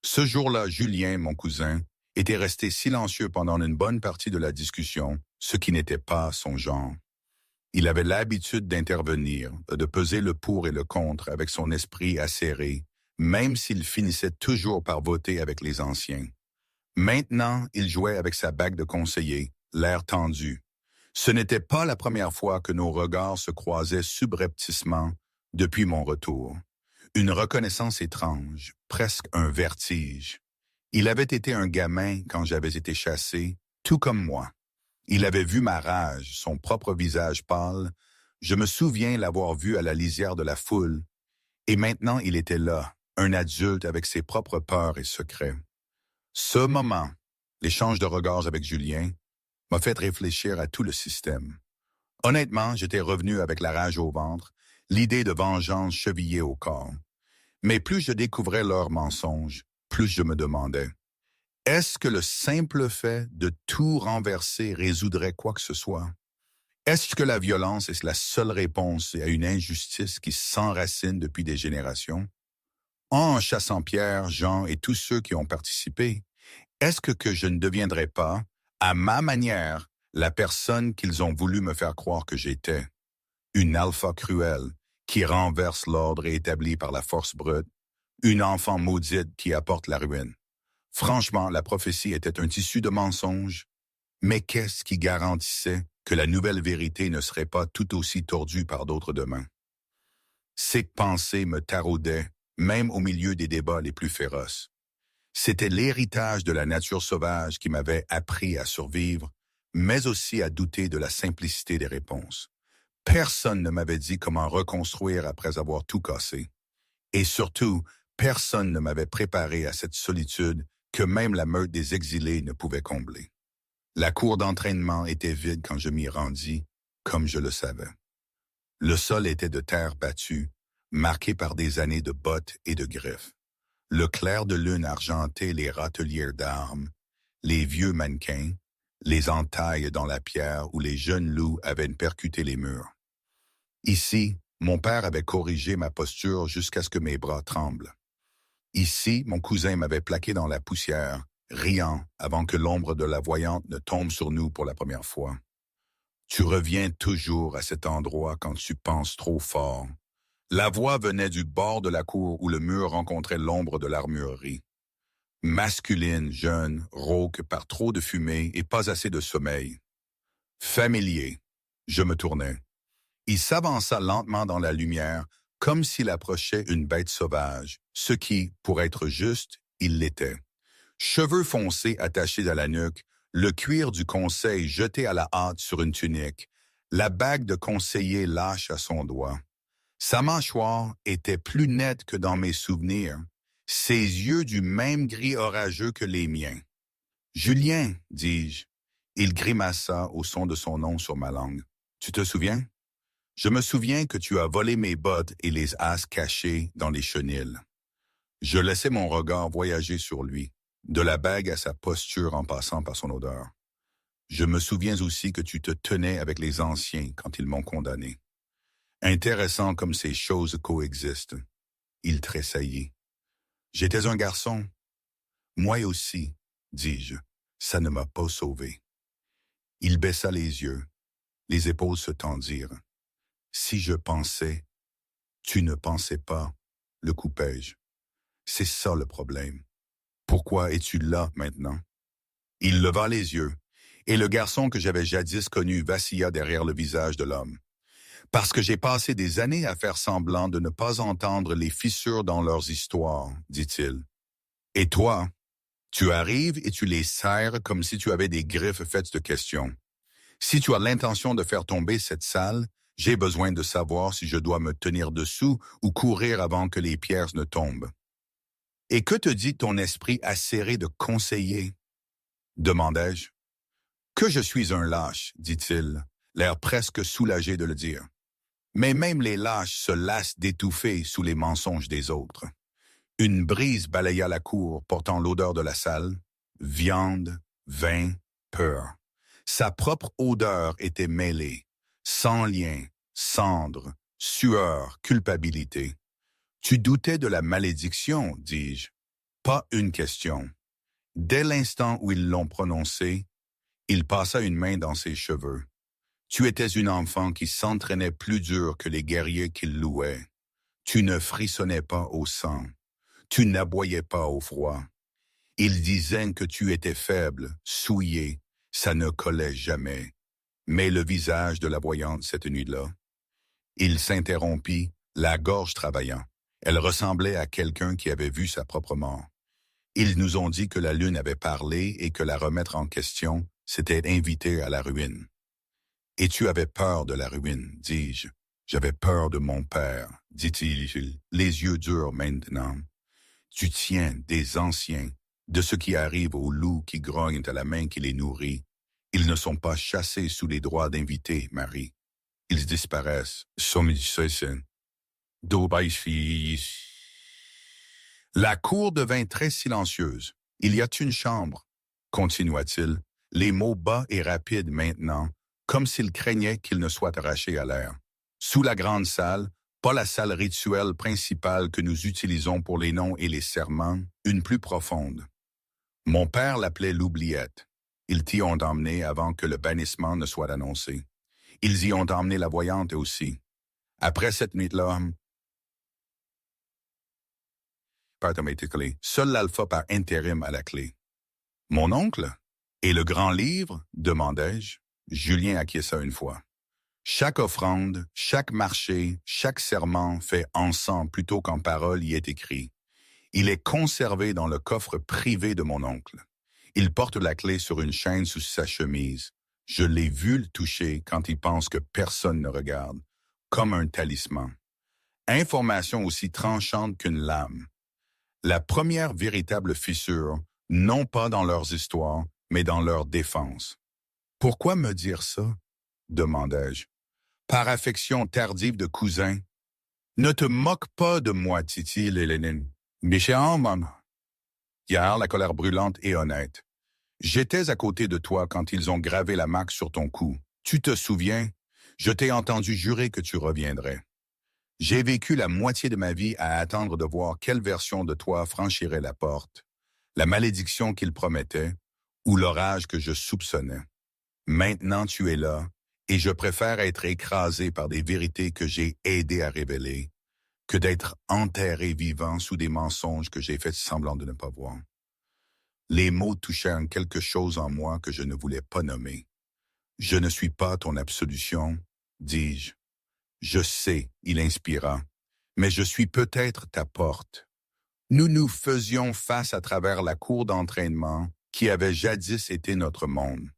Ce jour-là, Julien, mon cousin, était resté silencieux pendant une bonne partie de la discussion, ce qui n'était pas son genre. Il avait l'habitude d'intervenir, de peser le pour et le contre avec son esprit acéré, même s'il finissait toujours par voter avec les anciens. Maintenant, il jouait avec sa bague de conseiller, l'air tendu. Ce n'était pas la première fois que nos regards se croisaient subrepticement depuis mon retour. Une reconnaissance étrange, presque un vertige. Il avait été un gamin quand j'avais été chassé, tout comme moi. Il avait vu ma rage, son propre visage pâle. Je me souviens l'avoir vu à la lisière de la foule. Et maintenant, il était là, un adulte avec ses propres peurs et secrets. Ce moment, l'échange de regards avec Julien, m'a fait réfléchir à tout le système. Honnêtement, j'étais revenu avec la rage au ventre, l'idée de vengeance chevillée au corps. Mais plus je découvrais leurs mensonges, plus je me demandais, est-ce que le simple fait de tout renverser résoudrait quoi que ce soit? Est-ce que la violence est la seule réponse à une injustice qui s'enracine depuis des générations? En chassant Pierre, Jean et tous ceux qui ont participé, est-ce que je ne deviendrais pas, à ma manière, la personne qu'ils ont voulu me faire croire que j'étais? Une alpha cruelle qui renverse l'ordre établi par la force brute, une enfant maudite qui apporte la ruine. Franchement, la prophétie était un tissu de mensonges, mais qu'est-ce qui garantissait que la nouvelle vérité ne serait pas tout aussi tordue par d'autres demain? Ces pensées me taraudaient, même au milieu des débats les plus féroces. C'était l'héritage de la nature sauvage qui m'avait appris à survivre, mais aussi à douter de la simplicité des réponses. Personne ne m'avait dit comment reconstruire après avoir tout cassé. Et surtout, personne ne m'avait préparé à cette solitude que même la meute des exilés ne pouvait combler. La cour d'entraînement était vide quand je m'y rendis, comme je le savais. Le sol était de terre battue, marqué par des années de bottes et de griffes. Le clair de lune argentait les râtelières d'armes, les vieux mannequins, les entailles dans la pierre où les jeunes loups avaient percuté les murs. Ici, Mon père avait corrigé ma posture jusqu'à ce que mes bras tremblent. Ici, mon cousin m'avait plaqué dans la poussière, riant avant que l'ombre de la voyante ne tombe sur nous pour la première fois. Tu reviens toujours à cet endroit quand tu penses trop fort. La voix venait du bord de la cour où le mur rencontrait l'ombre de l'armurerie. Masculine, jeune, rauque par trop de fumée et pas assez de sommeil. Familier. Je me tournai. Il s'avança lentement dans la lumière, comme s'il approchait une bête sauvage, ce qui, pour être juste, il l'était. Cheveux foncés attachés à la nuque, le cuir du conseil jeté à la hâte sur une tunique, la bague de conseiller lâche à son doigt. Sa mâchoire était plus nette que dans mes souvenirs, ses yeux du même gris orageux que les miens. « Julien, dis-je. » Il grimaça au son de son nom sur ma langue. « Tu te souviens? » « Je me souviens que tu as volé mes bottes et les as cachées dans les chenilles. » Je laissai mon regard voyager sur lui, de la bague à sa posture en passant par son odeur. Je me souviens aussi que tu te tenais avec les anciens quand ils m'ont condamné. Intéressant comme ces choses coexistent. Il tressaillit. J'étais un garçon. Moi aussi, dis-je, ça ne m'a pas sauvé. Il baissa les yeux. Les épaules se tendirent. Si je pensais, tu ne pensais pas, le coupai-je. C'est ça le problème. Pourquoi es-tu là maintenant? Il leva les yeux, et le garçon que j'avais jadis connu vacilla derrière le visage de l'homme. Parce que j'ai passé des années à faire semblant de ne pas entendre les fissures dans leurs histoires, dit-il. Et toi, tu arrives et tu les serres comme si tu avais des griffes faites de questions. Si tu as l'intention de faire tomber cette salle, j'ai besoin de savoir si je dois me tenir dessous ou courir avant que les pierres ne tombent. « Et que te dit ton esprit acéré de conseiller? » demandai-je. « Que je suis un lâche, dit-il, l'air presque soulagé de le dire. Mais même les lâches se lassent d'étouffer sous les mensonges des autres. » Une brise balaya la cour portant l'odeur de la salle, viande, vin, peur. Sa propre odeur était mêlée, sans lien, cendre, sueur, culpabilité. « Tu doutais de la malédiction, dis-je. Pas une question. » Dès l'instant où ils l'ont prononcé, il passa une main dans ses cheveux. « Tu étais une enfant qui s'entraînait plus dur que les guerriers qu'il louait. Tu ne frissonnais pas au sang. Tu n'aboyais pas au froid. Ils disaient que tu étais faible, souillé. Ça ne collait jamais. Mais le visage de la voyante cette nuit-là. » Il s'interrompit, la gorge travaillant. Elle ressemblait à quelqu'un qui avait vu sa propre mort. Ils nous ont dit que la lune avait parlé et que la remettre en question, c'était inviter à la ruine. Et tu avais peur de la ruine, dis-je. J'avais peur de mon père, dit-il, les yeux durs maintenant. Tu tiens des anciens, de ce qui arrive aux loups qui grognent à la main qui les nourrit. Ils ne sont pas chassés sous les droits d'invités, Marie. Ils disparaissent. La cour devint très silencieuse. « Il y a une chambre, » continua-t-il, les mots bas et rapides maintenant, comme s'il craignait qu'ils ne soient arrachés à l'air. Sous la grande salle, pas la salle rituelle principale que nous utilisons pour les noms et les serments, une plus profonde. Mon père l'appelait l'oubliette. Ils t'y ont emmené avant que le bannissement ne soit annoncé. Ils y ont emmené la voyante aussi. Après cette nuit-là, seul l'alpha par intérim à la clé. « Mon oncle? Et le grand livre? » demandai-je. Julien acquiesça une fois. Chaque offrande, chaque marché, chaque serment fait en sang plutôt qu'en parole y est écrit. Il est conservé dans le coffre privé de mon oncle. Il porte la clé sur une chaîne sous sa chemise. Je l'ai vu le toucher quand il pense que personne ne regarde, comme un talisman. Information aussi tranchante qu'une lame. La première véritable fissure, non pas dans leurs histoires, mais dans leur défense. « Pourquoi me dire ça? » demandai-je. « Par affection tardive de cousin. »« Ne te moque pas de moi, Titi, Lélénine. Méchéant, maman. » Hier, la colère brûlante et honnête. « J'étais à côté de toi quand ils ont gravé la marque sur ton cou. Tu te souviens? Je t'ai entendu jurer que tu reviendrais. J'ai vécu la moitié de ma vie à attendre de voir quelle version de toi franchirait la porte, la malédiction qu'il promettait ou l'orage que je soupçonnais. Maintenant tu es là, et je préfère être écrasé par des vérités que j'ai aidé à révéler que d'être enterré vivant sous des mensonges que j'ai fait semblant de ne pas voir. Les mots touchèrent quelque chose en moi que je ne voulais pas nommer. Je ne suis pas ton absolution, dis-je. Je sais, il inspira, mais je suis peut-être ta porte. Nous nous faisions face à travers la cour d'entraînement qui avait jadis été notre monde.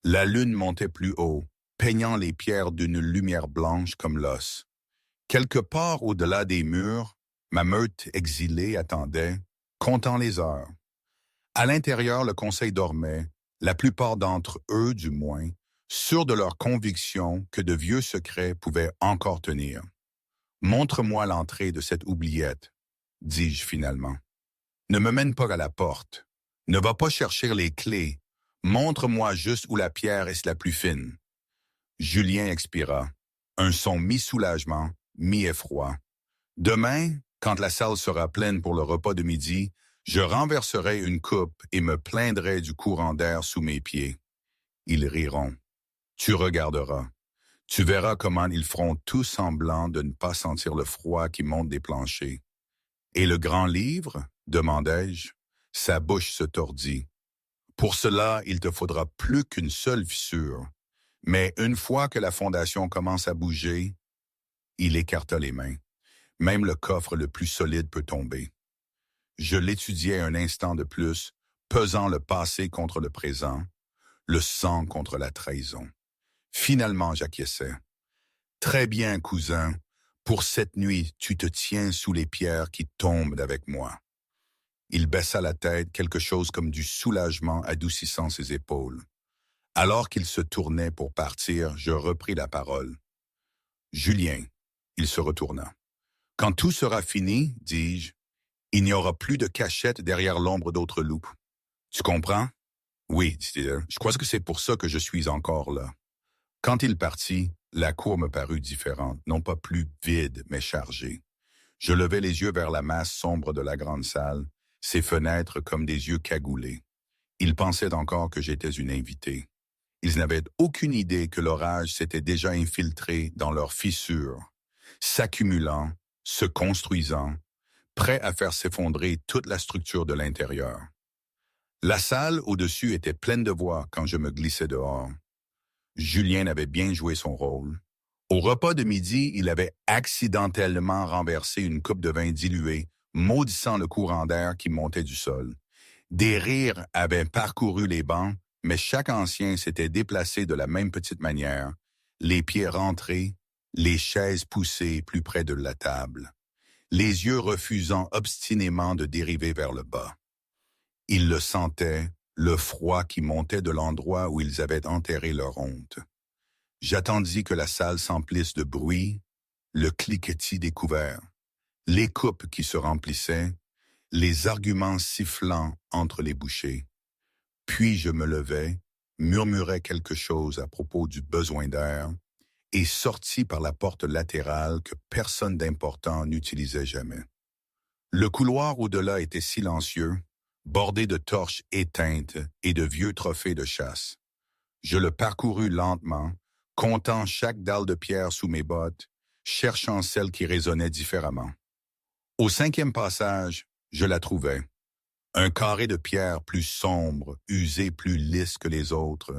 La lune montait plus haut, peignant les pierres d'une lumière blanche comme l'os. Quelque part au-delà des murs, ma meute exilée attendait, comptant les heures. À l'intérieur, le conseil dormait, la plupart d'entre eux du moins, sûrs de leur conviction que de vieux secrets pouvaient encore tenir. « Montre-moi l'entrée de cette oubliette, » dis-je finalement. « Ne me mène pas à la porte. Ne va pas chercher les clés. Montre-moi juste où la pierre est la plus fine. » Julien expira, un son mi-soulagement, mi-effroi. « Demain, quand la salle sera pleine pour le repas de midi, je renverserai une coupe et me plaindrai du courant d'air sous mes pieds. Ils riront. Tu regarderas. Tu verras comment ils feront tout semblant de ne pas sentir le froid qui monte des planchers. Et le grand livre, demandai-je, sa bouche se tordit. Pour cela, il te faudra plus qu'une seule fissure. Mais une fois que la fondation commence à bouger, il écarta les mains. Même le coffre le plus solide peut tomber. Je l'étudiais un instant de plus, pesant le passé contre le présent, le sang contre la trahison. Finalement, j'acquiesçai. Très bien, cousin. Pour cette nuit, tu te tiens sous les pierres qui tombent avec moi. Il baissa la tête, quelque chose comme du soulagement adoucissant ses épaules. Alors qu'il se tournait pour partir, je repris la parole. Julien, il se retourna. Quand tout sera fini, dis-je, il n'y aura plus de cachette derrière l'ombre d'autres loups. Tu comprends? Oui, dit-il. Je crois que c'est pour ça que je suis encore là. Quand il partit, la cour me parut différente, non pas plus vide, mais chargée. Je levai les yeux vers la masse sombre de la grande salle, ses fenêtres comme des yeux cagoulés. Ils pensaient encore que j'étais une invitée. Ils n'avaient aucune idée que l'orage s'était déjà infiltré dans leurs fissures, s'accumulant, se construisant, prêt à faire s'effondrer toute la structure de l'intérieur. La salle au-dessus était pleine de voix quand je me glissais dehors. Julien avait bien joué son rôle. Au repas de midi, il avait accidentellement renversé une coupe de vin diluée, maudissant le courant d'air qui montait du sol. Des rires avaient parcouru les bancs, mais chaque ancien s'était déplacé de la même petite manière, les pieds rentrés, les chaises poussées plus près de la table, les yeux refusant obstinément de dériver vers le bas. Ils le sentaient, le froid qui montait de l'endroit où ils avaient enterré leur honte. J'attendis que la salle s'emplisse de bruit, le cliquetis des couverts, les coupes qui se remplissaient, les arguments sifflant entre les bouchées. Puis je me levai, murmurai quelque chose à propos du besoin d'air et sortis par la porte latérale que personne d'important n'utilisait jamais. Le couloir au-delà était silencieux, bordé de torches éteintes et de vieux trophées de chasse. Je le parcourus lentement, comptant chaque dalle de pierre sous mes bottes, cherchant celle qui résonnait différemment. Au 5e passage, je la trouvai. Un carré de pierre plus sombre, usé plus lisse que les autres,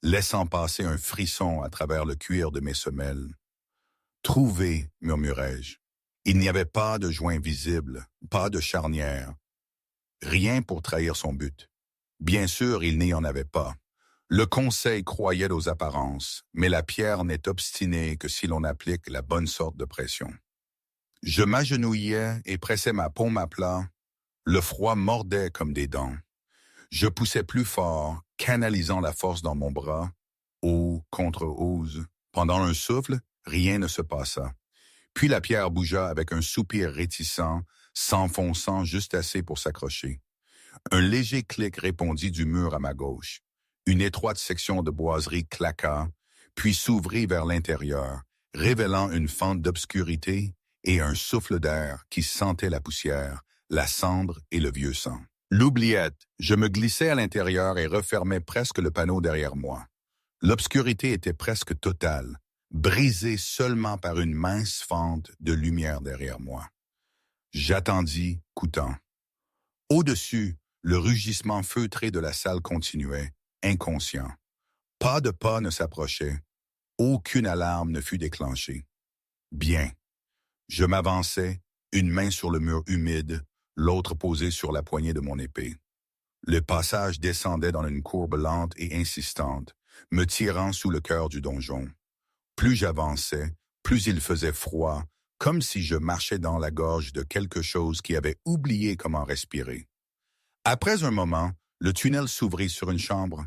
laissant passer un frisson à travers le cuir de mes semelles. « Trouvé », murmurai-je. Il n'y avait pas de joint visible, pas de charnière. Rien pour trahir son but. Bien sûr, il n'y en avait pas. Le conseil croyait aux apparences, mais la pierre n'est obstinée que si l'on applique la bonne sorte de pression. Je m'agenouillais et pressais ma paume à plat. Le froid mordait comme des dents. Je poussais plus fort, canalisant la force dans mon bras, haut contre hausse. Pendant un souffle, rien ne se passa. Puis la pierre bougea avec un soupir réticent, s'enfonçant juste assez pour s'accrocher. Un léger clic répondit du mur à ma gauche. Une étroite section de boiserie claqua, puis s'ouvrit vers l'intérieur, révélant une fente d'obscurité et un souffle d'air qui sentait la poussière, la cendre et le vieux sang. L'oubliette, je me glissais à l'intérieur et refermais presque le panneau derrière moi. L'obscurité était presque totale, brisée seulement par une mince fente de lumière derrière moi. J'attendis, coûtant. Au-dessus, le rugissement feutré de la salle continuait, inconscient. Pas de pas ne s'approchait. Aucune alarme ne fut déclenchée. Bien. Je m'avançais, une main sur le mur humide, l'autre posée sur la poignée de mon épée. Le passage descendait dans une courbe lente et insistante, me tirant sous le cœur du donjon. Plus j'avançais, plus il faisait froid, comme si je marchais dans la gorge de quelque chose qui avait oublié comment respirer. Après un moment, le tunnel s'ouvrit sur une chambre.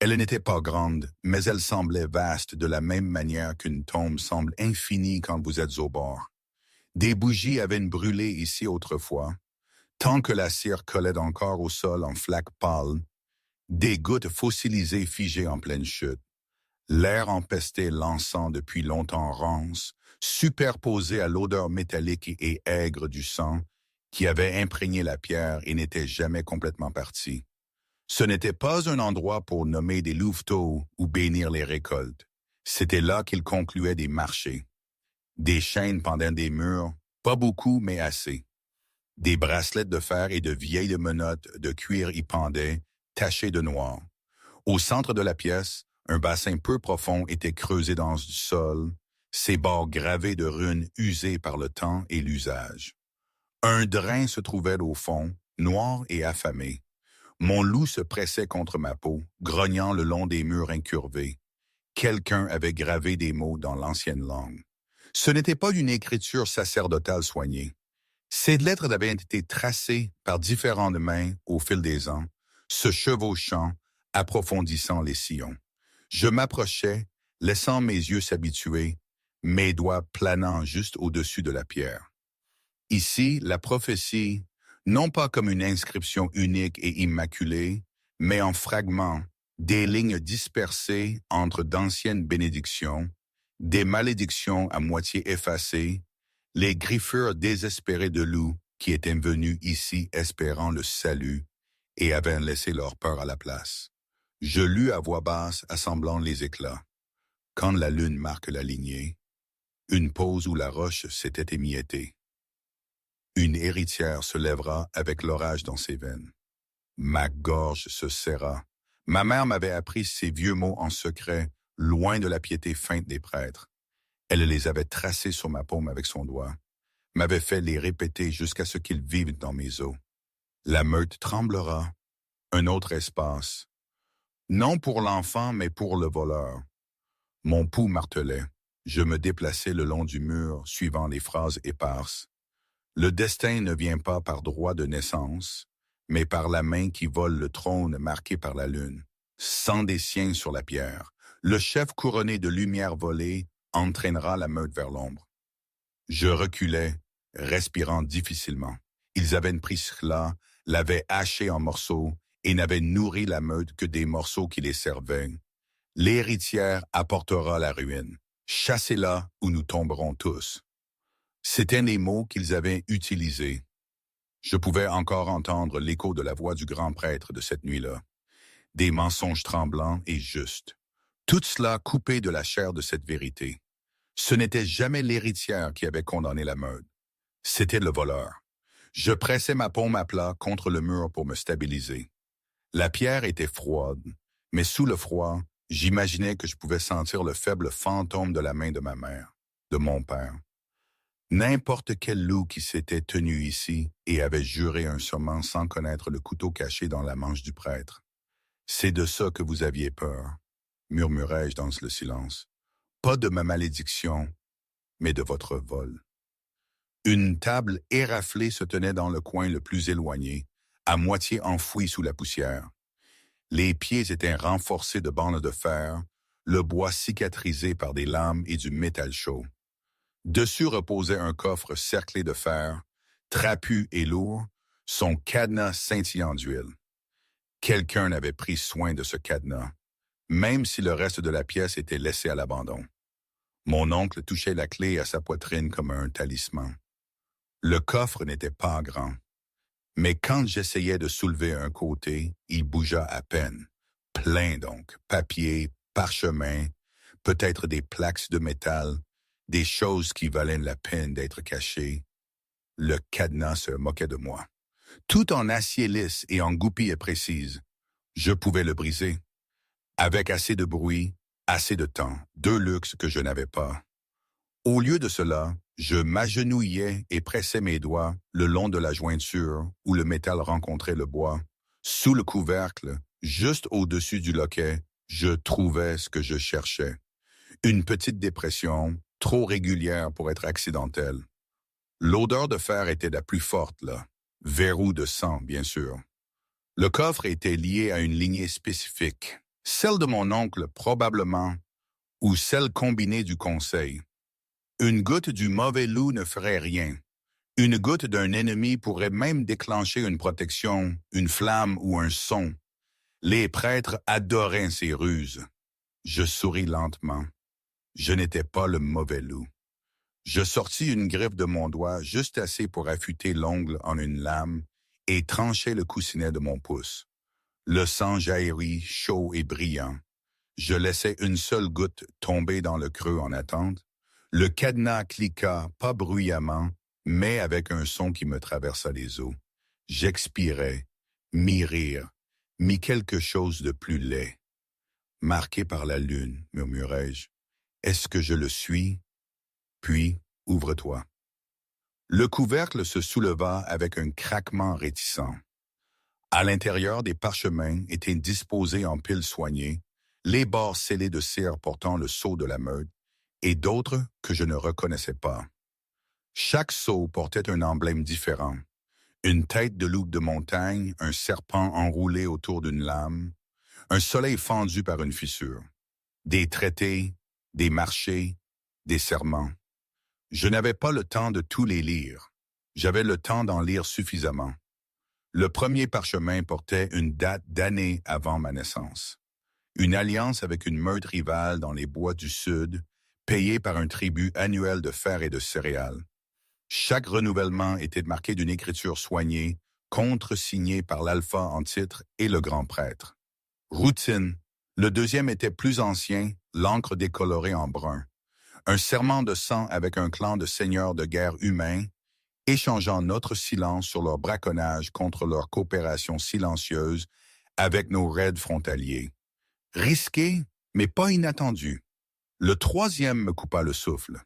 Elle n'était pas grande, mais elle semblait vaste de la même manière qu'une tombe semble infinie quand vous êtes au bord. Des bougies avaient brûlé ici autrefois, tant que la cire collait encore au sol en flaques pâles, des gouttes fossilisées figées en pleine chute. L'air empesté l'encens depuis longtemps rance, superposé à l'odeur métallique et aigre du sang qui avait imprégné la pierre et n'était jamais complètement parti. Ce n'était pas un endroit pour nommer des louveteaux ou bénir les récoltes. C'était là qu'ils concluaient des marchés. Des chaînes pendaient des murs, pas beaucoup mais assez. Des bracelets de fer et de vieilles menottes de cuir y pendaient, tachées de noir. Au centre de la pièce, un bassin peu profond était creusé dans le sol, ses bords gravés de runes usées par le temps et l'usage. Un drain se trouvait au fond, noir et affamé. Mon loup se pressait contre ma peau, grognant le long des murs incurvés. Quelqu'un avait gravé des mots dans l'ancienne langue. Ce n'était pas une écriture sacerdotale soignée. Ces lettres avaient été tracées par différentes mains au fil des ans, se chevauchant, approfondissant les sillons. Je m'approchais, laissant mes yeux s'habituer, mes doigts planant juste au-dessus de la pierre. Ici, la prophétie, non pas comme une inscription unique et immaculée, mais en fragments, des lignes dispersées entre d'anciennes bénédictions, des malédictions à moitié effacées, les griffures désespérées de loups qui étaient venus ici espérant le salut et avaient laissé leur peur à la place. Je lus à voix basse, assemblant les éclats. Quand la lune marque la lignée, une pause où la roche s'était émiettée. Une héritière se lèvera avec l'orage dans ses veines. Ma gorge se serra. Ma mère m'avait appris ces vieux mots en secret, loin de la piété feinte des prêtres. Elle les avait tracés sur ma paume avec son doigt, m'avait fait les répéter jusqu'à ce qu'ils vivent dans mes os. La meute tremblera, un autre espace. Non pour l'enfant, mais pour le voleur. Mon pouls martelait. Je me déplaçais le long du mur, suivant les phrases éparses. Le destin ne vient pas par droit de naissance, mais par la main qui vole le trône marqué par la lune. Sans des siens sur la pierre, le chef couronné de lumière volée entraînera la meute vers l'ombre. Je reculais, respirant difficilement. Ils avaient pris cela, l'avaient haché en morceaux et n'avaient nourri la meute que des morceaux qui les servaient. L'héritière apportera la ruine. Chassez-la ou nous tomberons tous. C'étaient les mots qu'ils avaient utilisés. Je pouvais encore entendre l'écho de la voix du grand prêtre de cette nuit-là. Des mensonges tremblants et justes. Tout cela coupé de la chair de cette vérité. Ce n'était jamais l'héritière qui avait condamné la meute. C'était le voleur. Je pressais ma paume à plat contre le mur pour me stabiliser. La pierre était froide, mais sous le froid, j'imaginais que je pouvais sentir le faible fantôme de la main de ma mère, de mon père. N'importe quel loup qui s'était tenu ici et avait juré un serment sans connaître le couteau caché dans la manche du prêtre. C'est de ça que vous aviez peur, murmurai-je dans le silence. Pas de ma malédiction, mais de votre vol. Une table éraflée se tenait dans le coin le plus éloigné, à moitié enfouie sous la poussière. Les pieds étaient renforcés de bandes de fer, le bois cicatrisé par des lames et du métal chaud. Dessus reposait un coffre cerclé de fer, trapu et lourd, son cadenas scintillant d'huile. Quelqu'un avait pris soin de ce cadenas, même si le reste de la pièce était laissé à l'abandon. Mon oncle touchait la clé à sa poitrine comme un talisman. Le coffre n'était pas grand, mais quand j'essayais de soulever un côté, il bougea à peine. Plein donc, papier, parchemin, peut-être des plaques de métal, des choses qui valaient la peine d'être cachées. Le cadenas se moquait de moi. Tout en acier lisse et en goupille précise. Je pouvais le briser. Avec assez de bruit, assez de temps, deux luxes que je n'avais pas. Au lieu de cela, je m'agenouillais et pressais mes doigts le long de la jointure où le métal rencontrait le bois. Sous le couvercle, juste au-dessus du loquet, je trouvais ce que je cherchais. Une petite dépression, trop régulière pour être accidentelle. L'odeur de fer était la plus forte, là. Verrou de sang, bien sûr. Le coffre était lié à une lignée spécifique. Celle de mon oncle, probablement, ou celle combinée du conseil. Une goutte du mauvais loup ne ferait rien. Une goutte d'un ennemi pourrait même déclencher une protection, une flamme ou un son. Les prêtres adoraient ces ruses. Je souris lentement. Je n'étais pas le mauvais loup. Je sortis une griffe de mon doigt juste assez pour affûter l'ongle en une lame et trancher le coussinet de mon pouce. Le sang jaillit, chaud et brillant. Je laissai une seule goutte tomber dans le creux en attente. Le cadenas cliqua, pas bruyamment, mais avec un son qui me traversa les os. J'expirais, mis rire, mis quelque chose de plus laid. Marqué par la lune, murmurai-je. Est-ce que je le suis? Puis, ouvre-toi. Le couvercle se souleva avec un craquement réticent. À l'intérieur, des parchemins étaient disposés en piles soignées, les bords scellés de cire portant le sceau de la meute, et d'autres que je ne reconnaissais pas. Chaque sceau portait un emblème différent. Une tête de loup de montagne, un serpent enroulé autour d'une lame, un soleil fendu par une fissure. Des traités, des marchés, des serments. Je n'avais pas le temps de tous les lire. J'avais le temps d'en lire suffisamment. Le premier parchemin portait une date d'année avant ma naissance. Une alliance avec une meute rivale dans les bois du Sud, payée par un tribut annuel de fer et de céréales. Chaque renouvellement était marqué d'une écriture soignée, contresignée par l'alpha en titre et le grand prêtre. Routine. Le deuxième était plus ancien, l'encre décolorée en brun. Un serment de sang avec un clan de seigneurs de guerre humains, échangeant notre silence sur leur braconnage contre leur coopération silencieuse avec nos raids frontaliers. Risqué, mais pas inattendu. Le troisième me coupa le souffle.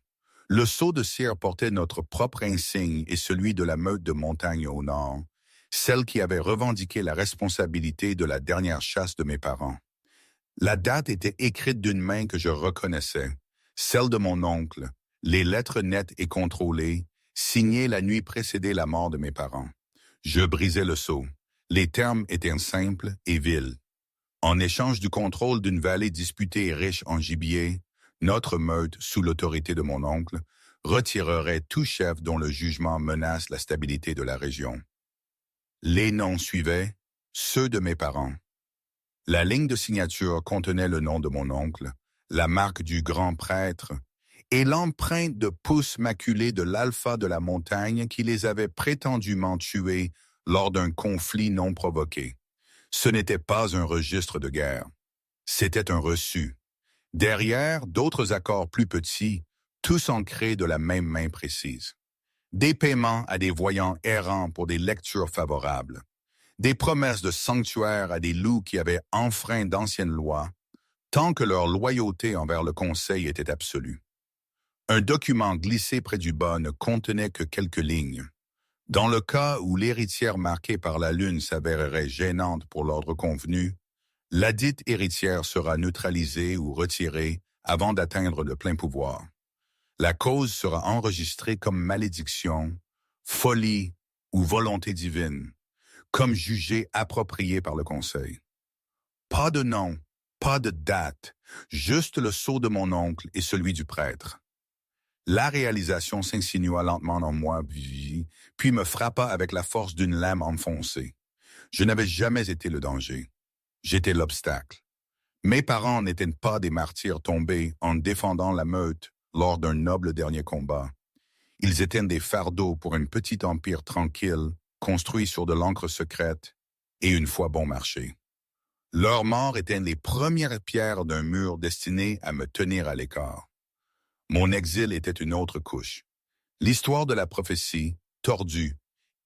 Le sceau de cire portait notre propre insigne et celui de la meute de montagne au nord, celle qui avait revendiqué la responsabilité de la dernière chasse de mes parents. La date était écrite d'une main que je reconnaissais, celle de mon oncle, les lettres nettes et contrôlées, signées la nuit précédée la mort de mes parents. Je brisai le sceau. Les termes étaient simples et vils. En échange du contrôle d'une vallée disputée et riche en gibier, notre meute, sous l'autorité de mon oncle, retirerait tout chef dont le jugement menace la stabilité de la région. Les noms suivaient, ceux de mes parents. La ligne de signature contenait le nom de mon oncle, la marque du grand prêtre et l'empreinte de pouce maculé de l'alpha de la montagne qui les avait prétendument tués lors d'un conflit non provoqué. Ce n'était pas un registre de guerre, c'était un reçu. Derrière, d'autres accords plus petits, tous ancrés de la même main précise. Des paiements à des voyants errants pour des lectures favorables. Des promesses de sanctuaire à des loups qui avaient enfreint d'anciennes lois, tant que leur loyauté envers le Conseil était absolue. Un document glissé près du bas ne contenait que quelques lignes. Dans le cas où l'héritière marquée par la lune s'avérerait gênante pour l'ordre convenu, ladite héritière sera neutralisée ou retirée avant d'atteindre le plein pouvoir. La cause sera enregistrée comme malédiction, folie ou volonté divine, comme jugée appropriée par le Conseil. Pas de nom, pas de date, juste le sceau de mon oncle et celui du prêtre. La réalisation s'insinua lentement en moi, puis me frappa avec la force d'une lame enfoncée. Je n'avais jamais été le danger. J'étais l'obstacle. Mes parents n'étaient pas des martyrs tombés en défendant la meute lors d'un noble dernier combat. Ils étaient des fardeaux pour un petit empire tranquille, construit sur de l'encre secrète et une foi bon marché. Leur mort était les premières pierres d'un mur destiné à me tenir à l'écart. Mon exil était une autre couche. L'histoire de la prophétie, tordue,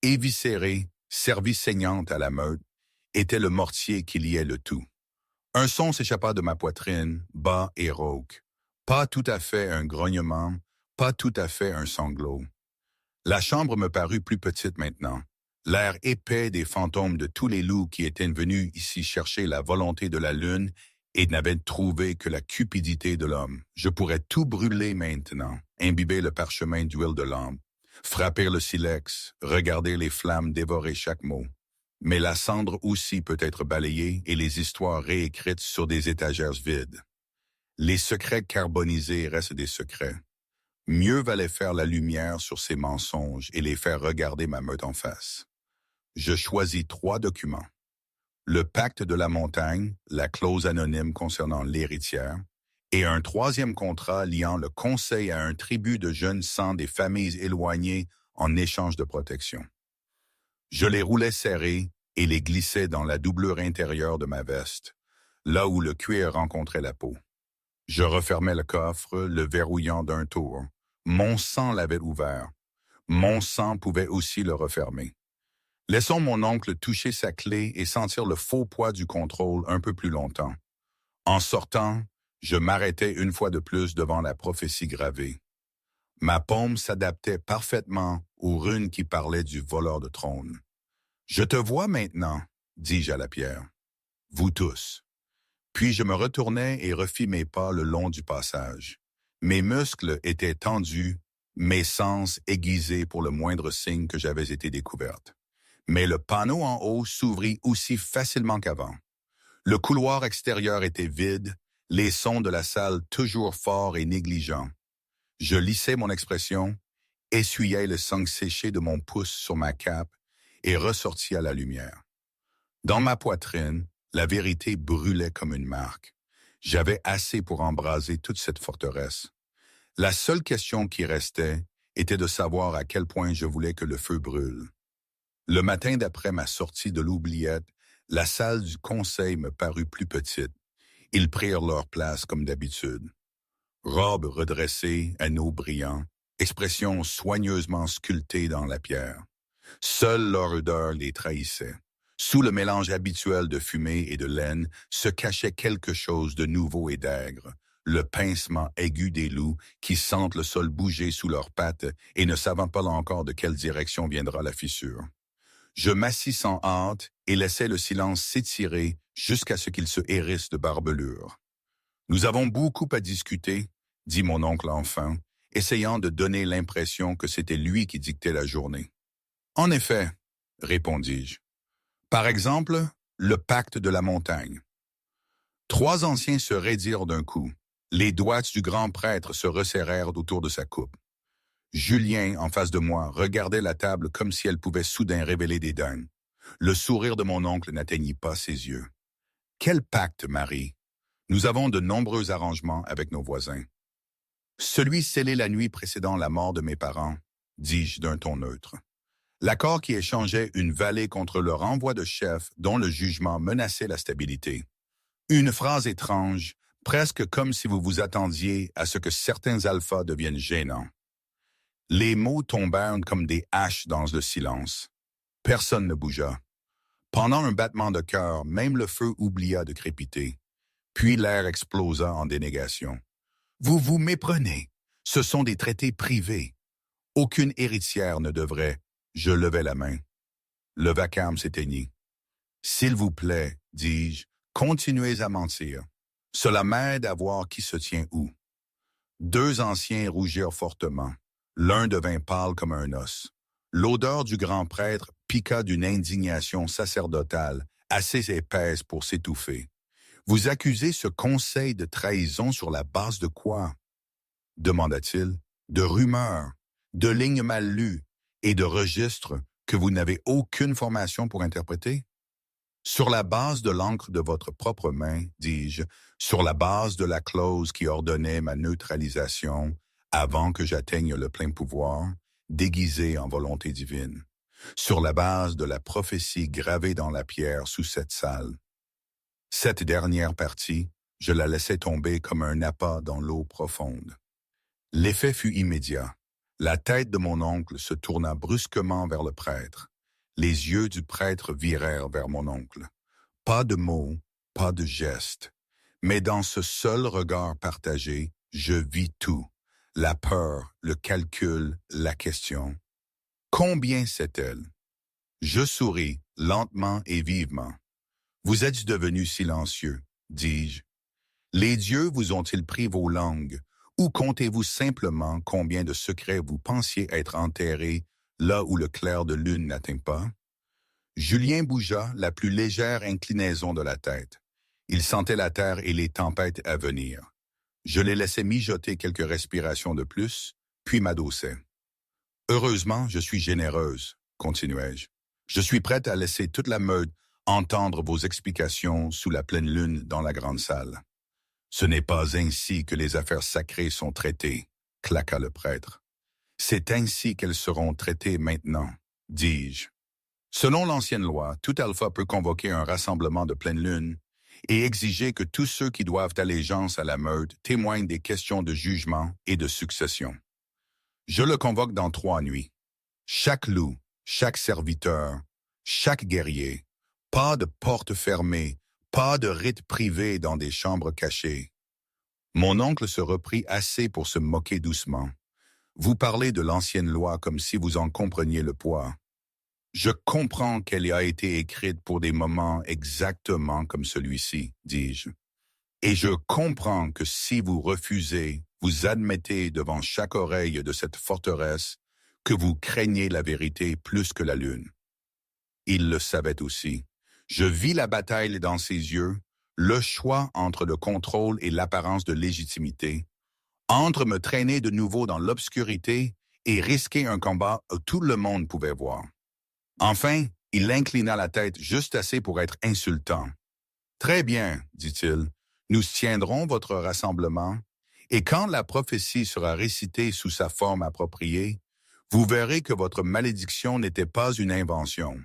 éviscérée, servie saignante à la meute, était le mortier qui liait le tout. Un son s'échappa de ma poitrine, bas et rauque. Pas tout à fait un grognement, pas tout à fait un sanglot. La chambre me parut plus petite maintenant. L'air épais des fantômes de tous les loups qui étaient venus ici chercher la volonté de la lune et n'avaient trouvé que la cupidité de l'homme. Je pourrais tout brûler maintenant, imbiber le parchemin d'huile de lampe, frapper le silex, regarder les flammes dévorer chaque mot. Mais la cendre aussi peut être balayée et les histoires réécrites sur des étagères vides. Les secrets carbonisés restent des secrets. Mieux valait faire la lumière sur ces mensonges et les faire regarder ma meute en face. Je choisis 3 documents. Le pacte de la montagne, la clause anonyme concernant l'héritière, et un 3e contrat liant le conseil à un tribut de jeunes sangs des familles éloignées en échange de protection. Je les roulais serrés et les glissais dans la doublure intérieure de ma veste, là où le cuir rencontrait la peau. Je refermais le coffre, le verrouillant d'un tour. Mon sang l'avait ouvert. Mon sang pouvait aussi le refermer. Laissons mon oncle toucher sa clé et sentir le faux poids du contrôle un peu plus longtemps. En sortant, je m'arrêtais une fois de plus devant la prophétie gravée. Ma paume s'adaptait parfaitement aux runes qui parlaient du voleur de trône. « Je te vois maintenant, » dis-je à la pierre. « Vous tous. » Puis je me retournai et refis mes pas le long du passage. Mes muscles étaient tendus, mes sens aiguisés pour le moindre signe que j'avais été découverte. Mais le panneau en haut s'ouvrit aussi facilement qu'avant. Le couloir extérieur était vide, les sons de la salle toujours forts et négligents. Je lissai mon expression, essuyai le sang séché de mon pouce sur ma cape et ressortis à la lumière. Dans ma poitrine, la vérité brûlait comme une marque. J'avais assez pour embraser toute cette forteresse. La seule question qui restait était de savoir à quel point je voulais que le feu brûle. Le matin d'après ma sortie de l'oubliette, la salle du conseil me parut plus petite. Ils prirent leur place comme d'habitude. Robes redressées, anneaux brillants, expressions soigneusement sculptées dans la pierre. Seule leur odeur les trahissait. Sous le mélange habituel de fumée et de laine se cachait quelque chose de nouveau et d'aigre, le pincement aigu des loups qui sentent le sol bouger sous leurs pattes et ne savant pas encore de quelle direction viendra la fissure. Je m'assis sans hâte et laissai le silence s'étirer jusqu'à ce qu'il se hérisse de barbelure. « Nous avons beaucoup à discuter, » dit mon oncle enfin, essayant de donner l'impression que c'était lui qui dictait la journée. « En effet, » répondis-je. « Par exemple, le pacte de la montagne. » 3 anciens se raidirent d'un coup. Les doigts du grand prêtre se resserrèrent autour de sa coupe. Julien, en face de moi, regardait la table comme si elle pouvait soudain révéler des dingues. Le sourire de mon oncle n'atteignit pas ses yeux. « Quel pacte, Marie? Nous avons de nombreux arrangements avec nos voisins. »« Celui scellé la nuit précédant la mort de mes parents, » dis-je d'un ton neutre. L'accord qui échangeait une vallée contre le renvoi de chef dont le jugement menaçait la stabilité. Une phrase étrange, presque comme si vous vous attendiez à ce que certains alphas deviennent gênants. Les mots tombèrent comme des haches dans le silence. Personne ne bougea. Pendant un battement de cœur, même le feu oublia de crépiter. Puis l'air explosa en dénégation. « Vous vous méprenez. Ce sont des traités privés. Aucune héritière ne devrait. » Je levai la main. Le vacarme s'éteignit. « S'il vous plaît, dis-je, continuez à mentir. Cela m'aide à voir qui se tient où. » 2 anciens rougirent fortement. L'un devint pâle comme un os. L'odeur du grand prêtre piqua d'une indignation sacerdotale, assez épaisse pour s'étouffer. « Vous accusez ce conseil de trahison sur la base de quoi? » demanda-t-il. « De rumeurs, de lignes mal lues et de registres que vous n'avez aucune formation pour interpréter? » « Sur la base de l'encre de votre propre main, dis-je, sur la base de la clause qui ordonnait ma neutralisation, avant que j'atteigne le plein pouvoir, déguisé en volonté divine, sur la base de la prophétie gravée dans la pierre sous cette salle. Cette dernière partie, je la laissai tomber comme un appât dans l'eau profonde. L'effet fut immédiat. La tête de mon oncle se tourna brusquement vers le prêtre. Les yeux du prêtre virèrent vers mon oncle. Pas de mots, pas de gestes. Mais dans ce seul regard partagé, je vis tout. La peur, le calcul, la question. Combien c'est-elle? Je souris, lentement et vivement. Vous êtes devenu silencieux, dis-je. Les dieux vous ont-ils pris vos langues, ou comptez-vous simplement combien de secrets vous pensiez être enterrés là où le clair de lune n'atteint pas? Julien bougea la plus légère inclinaison de la tête. Il sentait la terre et les tempêtes à venir. Je les laissais mijoter quelques respirations de plus, puis m'adossai. « Heureusement, je suis généreuse, continuai-je. Je suis prête à laisser toute la meute entendre vos explications sous la pleine lune dans la grande salle. » « Ce n'est pas ainsi que les affaires sacrées sont traitées, » claqua le prêtre. « C'est ainsi qu'elles seront traitées maintenant, dis-je. Selon l'ancienne loi, tout alpha peut convoquer un rassemblement de pleine lune et exiger que tous ceux qui doivent allégeance à la meute témoignent des questions de jugement et de succession. Je le convoque dans 3 nuits. Chaque loup, chaque serviteur, chaque guerrier, pas de porte fermée, pas de rite privé dans des chambres cachées. Mon oncle se reprit assez pour se moquer doucement. Vous parlez de l'ancienne loi comme si vous en compreniez le poids. Je comprends qu'elle a été écrite pour des moments exactement comme celui-ci, dis-je. Et je comprends que si vous refusez, vous admettez devant chaque oreille de cette forteresse que vous craignez la vérité plus que la lune. Il le savait aussi. Je vis la bataille dans ses yeux, le choix entre le contrôle et l'apparence de légitimité, entre me traîner de nouveau dans l'obscurité et risquer un combat où tout le monde pouvait voir. Enfin, il inclina la tête juste assez pour être insultant. « Très bien, dit-il, nous tiendrons votre rassemblement, et quand la prophétie sera récitée sous sa forme appropriée, vous verrez que votre malédiction n'était pas une invention. »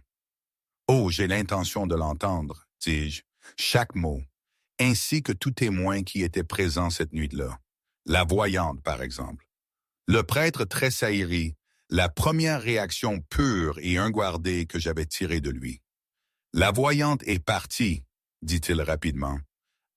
« Oh, j'ai l'intention de l'entendre, dis-je, chaque mot, ainsi que tout témoin qui était présent cette nuit-là. La voyante, par exemple. » Le prêtre tressaillit, la première réaction pure et unguardée que j'avais tirée de lui. « La voyante est partie, dit-il rapidement,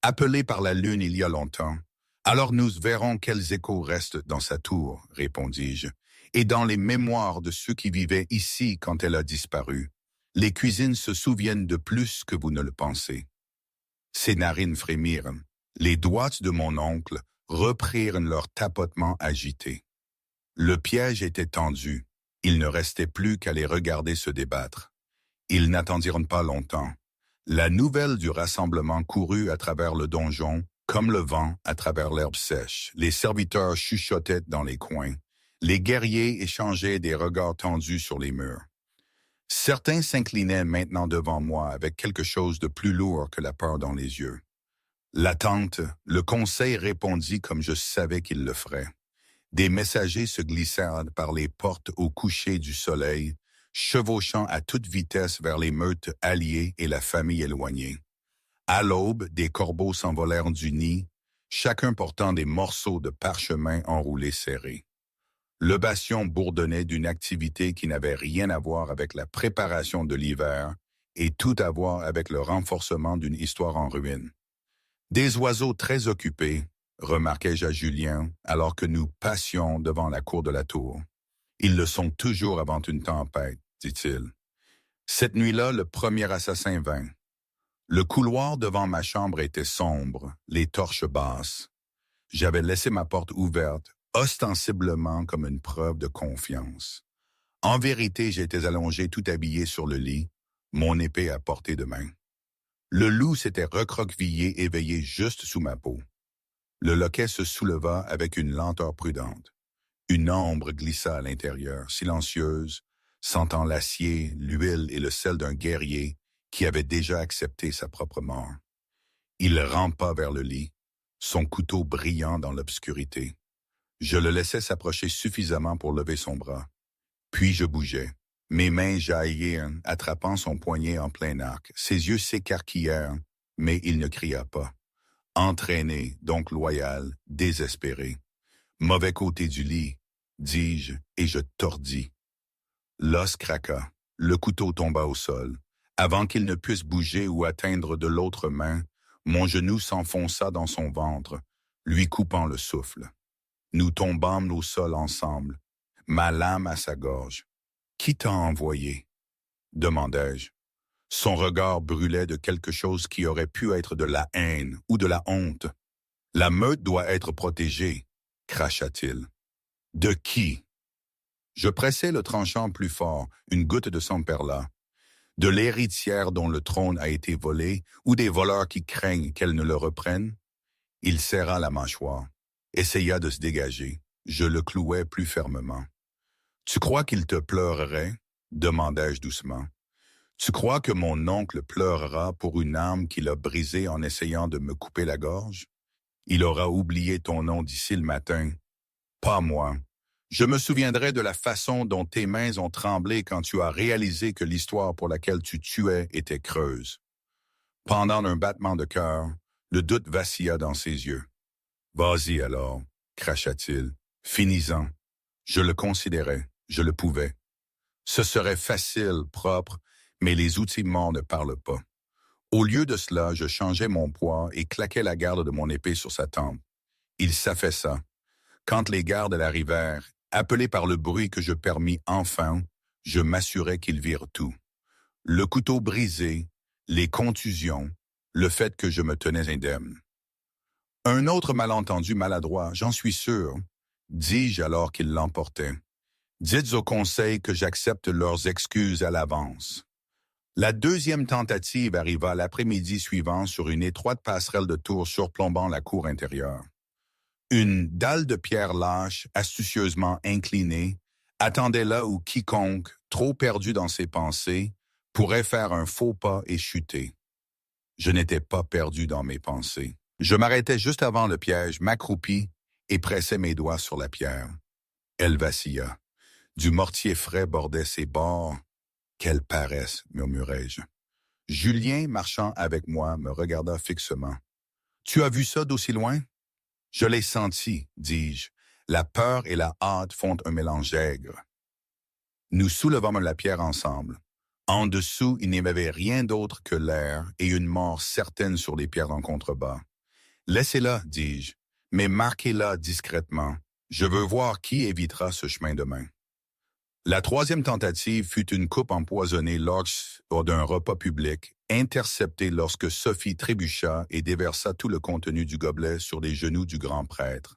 appelée par la lune il y a longtemps. Alors nous verrons quels échos restent dans sa tour, répondis-je, et dans les mémoires de ceux qui vivaient ici quand elle a disparu. Les cuisines se souviennent de plus que vous ne le pensez. » Ses narines frémirent. Les doigts de mon oncle reprirent leur tapotement agité. Le piège était tendu. Il ne restait plus qu'à les regarder se débattre. Ils n'attendirent pas longtemps. La nouvelle du rassemblement courut à travers le donjon, comme le vent à travers l'herbe sèche. Les serviteurs chuchotaient dans les coins. Les guerriers échangeaient des regards tendus sur les murs. Certains s'inclinaient maintenant devant moi avec quelque chose de plus lourd que la peur dans les yeux. L'attente, le conseil répondit comme je savais qu'il le ferait. Des messagers se glissèrent par les portes au coucher du soleil, chevauchant à toute vitesse vers les meutes alliées et la famille éloignée. À l'aube, des corbeaux s'envolèrent du nid, chacun portant des morceaux de parchemin enroulés serrés. Le bastion bourdonnait d'une activité qui n'avait rien à voir avec la préparation de l'hiver et tout à voir avec le renforcement d'une histoire en ruine. Des oiseaux très occupés, remarquai-je à Julien, alors que nous passions devant la cour de la tour. Ils le sont toujours avant une tempête, dit-il. Cette nuit-là, le premier assassin vint. Le couloir devant ma chambre était sombre, les torches basses. J'avais laissé ma porte ouverte, ostensiblement comme une preuve de confiance. En vérité, j'étais allongé tout habillé sur le lit, mon épée à portée de main. Le loup s'était recroquevillé éveillé juste sous ma peau. Le loquet se souleva avec une lenteur prudente. Une ombre glissa à l'intérieur, silencieuse, sentant l'acier, l'huile et le sel d'un guerrier qui avait déjà accepté sa propre mort. Il rampa vers le lit, son couteau brillant dans l'obscurité. Je le laissais s'approcher suffisamment pour lever son bras. Puis je bougeais. Mes mains jaillirent, attrapant son poignet en plein arc. Ses yeux s'écarquillèrent, mais il ne cria pas. Entraîné, donc loyal, désespéré. Mauvais côté du lit, dis-je, et je tordis. L'os craqua, le couteau tomba au sol. Avant qu'il ne puisse bouger ou atteindre de l'autre main, mon genou s'enfonça dans son ventre, lui coupant le souffle. Nous tombâmes au sol ensemble, ma lame à sa gorge. « Qui t'a envoyé ?» demandai-je. Son regard brûlait de quelque chose qui aurait pu être de la haine ou de la honte. « La meute doit être protégée, » cracha-t-il. « De qui ?» Je pressai le tranchant plus fort, une goutte de sang perla. De l'héritière dont le trône a été volé ou des voleurs qui craignent qu'elle ne le reprenne? Il serra la mâchoire, essaya de se dégager. Je le clouai plus fermement. « Tu crois qu'il te pleurerait ?» demandai-je doucement. « Tu crois que mon oncle pleurera pour une âme qu'il a brisée en essayant de me couper la gorge? Il aura oublié ton nom d'ici le matin. Pas moi. Je me souviendrai de la façon dont tes mains ont tremblé quand tu as réalisé que l'histoire pour laquelle tu tuais était creuse. » Pendant un battement de cœur, le doute vacilla dans ses yeux. « Vas-y alors, » cracha-t-il. « Finis-en. » Je le considérais, je le pouvais. Ce serait facile, propre, mais les outils morts ne parlent pas. Au lieu de cela, je changeai mon poids et claquai la garde de mon épée sur sa tempe. Il s'affaissa. Quand les gardes arrivèrent, appelés par le bruit que je permis enfin, je m'assurai qu'ils virent tout. Le couteau brisé, les contusions, le fait que je me tenais indemne. Un autre malentendu maladroit, j'en suis sûr, dis-je alors qu'il l'emportait. Dites au conseil que j'accepte leurs excuses à l'avance. La deuxième tentative arriva l'après-midi suivant sur une étroite passerelle de tours surplombant la cour intérieure. Une dalle de pierre lâche, astucieusement inclinée, attendait là où quiconque, trop perdu dans ses pensées, pourrait faire un faux pas et chuter. Je n'étais pas perdu dans mes pensées. Je m'arrêtais juste avant le piège, m'accroupis et pressais mes doigts sur la pierre. Elle vacilla. Du mortier frais bordait ses bords. « Quelle paresse !» murmurai-je. Julien, marchant avec moi, me regarda fixement. « Tu as vu ça d'aussi loin? » « Je l'ai senti, dis-je. La peur et la hâte font un mélange aigre. » Nous soulevâmes la pierre ensemble. En dessous, il n'y avait rien d'autre que l'air et une mort certaine sur les pierres en contrebas. « Laissez-la, dis-je, mais marquez-la discrètement. Je veux voir qui évitera ce chemin demain. » La troisième tentative fut une coupe empoisonnée lors d'un repas public, interceptée lorsque Sophie trébucha et déversa tout le contenu du gobelet sur les genoux du grand prêtre.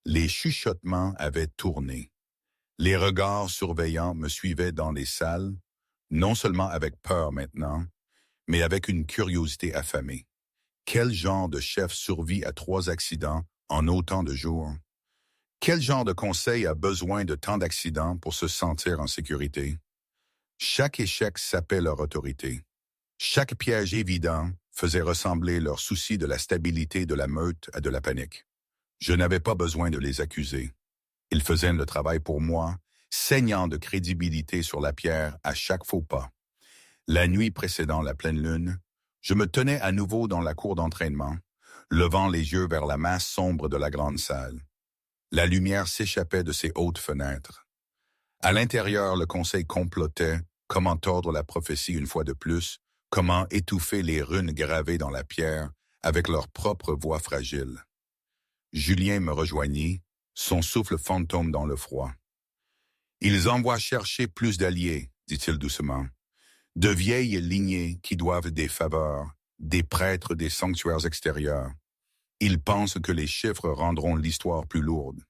Les chuchotements avaient tourné. Les regards surveillants me suivaient dans les salles, non seulement avec peur maintenant, mais avec une curiosité affamée. Quel genre de chef survit à 3 accidents en autant de jours? Quel genre de conseil a besoin de tant d'accidents pour se sentir en sécurité? Chaque échec sapait leur autorité. Chaque piège évident faisait ressembler leur souci de la stabilité de la meute à de la panique. Je n'avais pas besoin de les accuser. Ils faisaient le travail pour moi, saignant de crédibilité sur la pierre à chaque faux pas. La nuit précédant la pleine lune, je me tenais à nouveau dans la cour d'entraînement, levant les yeux vers la masse sombre de la grande salle. La lumière s'échappait de ses hautes fenêtres. À l'intérieur, le conseil complotait comment tordre la prophétie une fois de plus, comment étouffer les runes gravées dans la pierre avec leur propre voix fragile. Julien me rejoignit, son souffle fantôme dans le froid. « Ils envoient chercher plus d'alliés, dit-il doucement, de vieilles lignées qui doivent des faveurs, des prêtres des sanctuaires extérieurs. Ils pensent que les chiffres rendront l'histoire plus lourde.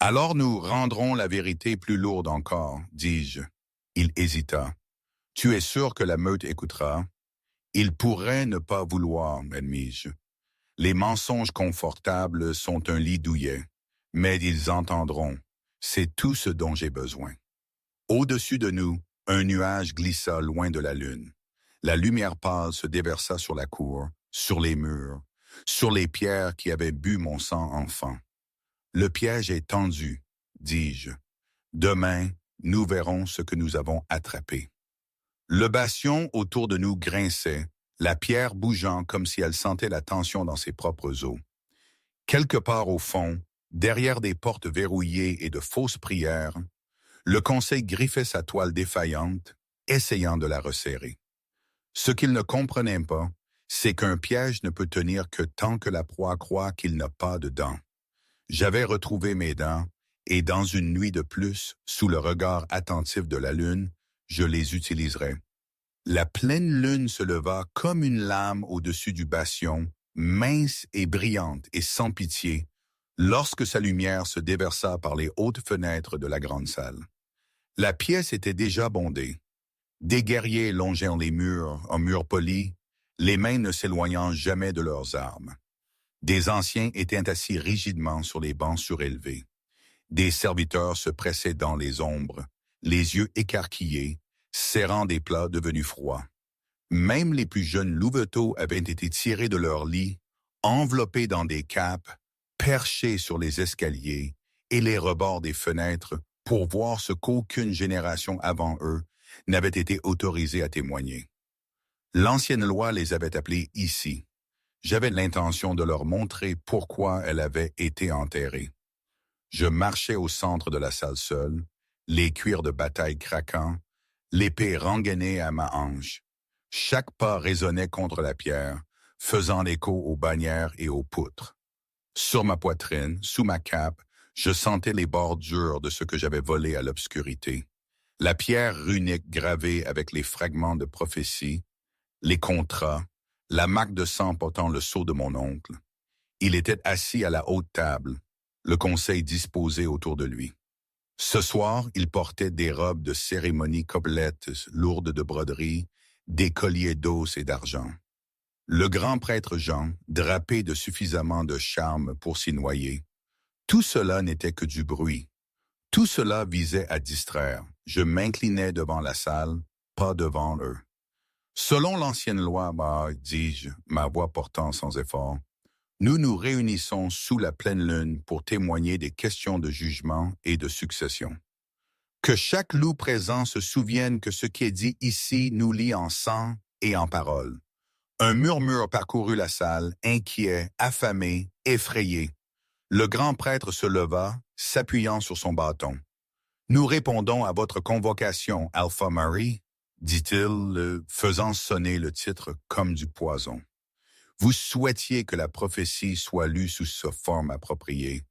Alors nous rendrons la vérité plus lourde encore, dis-je. Il hésita. Tu es sûr que la meute écoutera? Il pourrait ne pas vouloir, admis-je. Les mensonges confortables sont un lit douillet, mais ils entendront. C'est tout ce dont j'ai besoin. Au-dessus de nous, un nuage glissa loin de la lune. La lumière pâle se déversa sur la cour, sur les murs, sur les pierres qui avaient bu mon sang enfant. Le piège est tendu, dis-je. Demain, nous verrons ce que nous avons attrapé. Le bastion autour de nous grinçait, la pierre bougeant comme si elle sentait la tension dans ses propres os. Quelque part au fond, derrière des portes verrouillées et de fausses prières, le conseil griffait sa toile défaillante, essayant de la resserrer. Ce qu'il ne comprenait pas, c'est qu'un piège ne peut tenir que tant que la proie croit qu'il n'a pas de dents. J'avais retrouvé mes dents, et dans une nuit de plus, sous le regard attentif de la lune, je les utiliserai. La pleine lune se leva comme une lame au-dessus du bastion, mince et brillante et sans pitié, lorsque sa lumière se déversa par les hautes fenêtres de la grande salle. La pièce était déjà bondée. Des guerriers longeaient les murs, en murs polis, les mains ne s'éloignant jamais de leurs armes. Des anciens étaient assis rigidement sur les bancs surélevés. Des serviteurs se pressaient dans les ombres, les yeux écarquillés, serrant des plats devenus froids. Même les plus jeunes louveteaux avaient été tirés de leur lit, enveloppés dans des capes, perchés sur les escaliers et les rebords des fenêtres pour voir ce qu'aucune génération avant eux n'avait été autorisée à témoigner. L'ancienne loi les avait appelés ici. J'avais l'intention de leur montrer pourquoi elle avait été enterrée. Je marchais au centre de la salle seule, les cuirs de bataille craquant, l'épée rengainée à ma hanche. Chaque pas résonnait contre la pierre, faisant écho aux bannières et aux poutres. Sur ma poitrine, sous ma cape, je sentais les bordures de ce que j'avais volé à l'obscurité. La pierre runique gravée avec les fragments de prophétie, les contrats, la marque de sang portant le sceau de mon oncle. Il était assis à la haute table, le conseil disposé autour de lui. Ce soir, il portait des robes de cérémonie complètes, lourdes de broderie, des colliers d'os et d'argent. Le grand prêtre Jean, drapé de suffisamment de charme pour s'y noyer. Tout cela n'était que du bruit. Tout cela visait à distraire. Je m'inclinais devant la salle, pas devant eux. Selon l'ancienne loi, dis-je, ma voix portant sans effort, nous nous réunissons sous la pleine lune pour témoigner des questions de jugement et de succession. Que chaque loup présent se souvienne que ce qui est dit ici nous lie en sang et en paroles. Un murmure parcourut la salle, inquiet, affamé, effrayé. Le grand prêtre se leva, s'appuyant sur son bâton. « Nous répondons à votre convocation, Alpha Mary, dit-il, faisant sonner le titre comme du poison. Vous souhaitiez que la prophétie soit lue sous sa forme appropriée.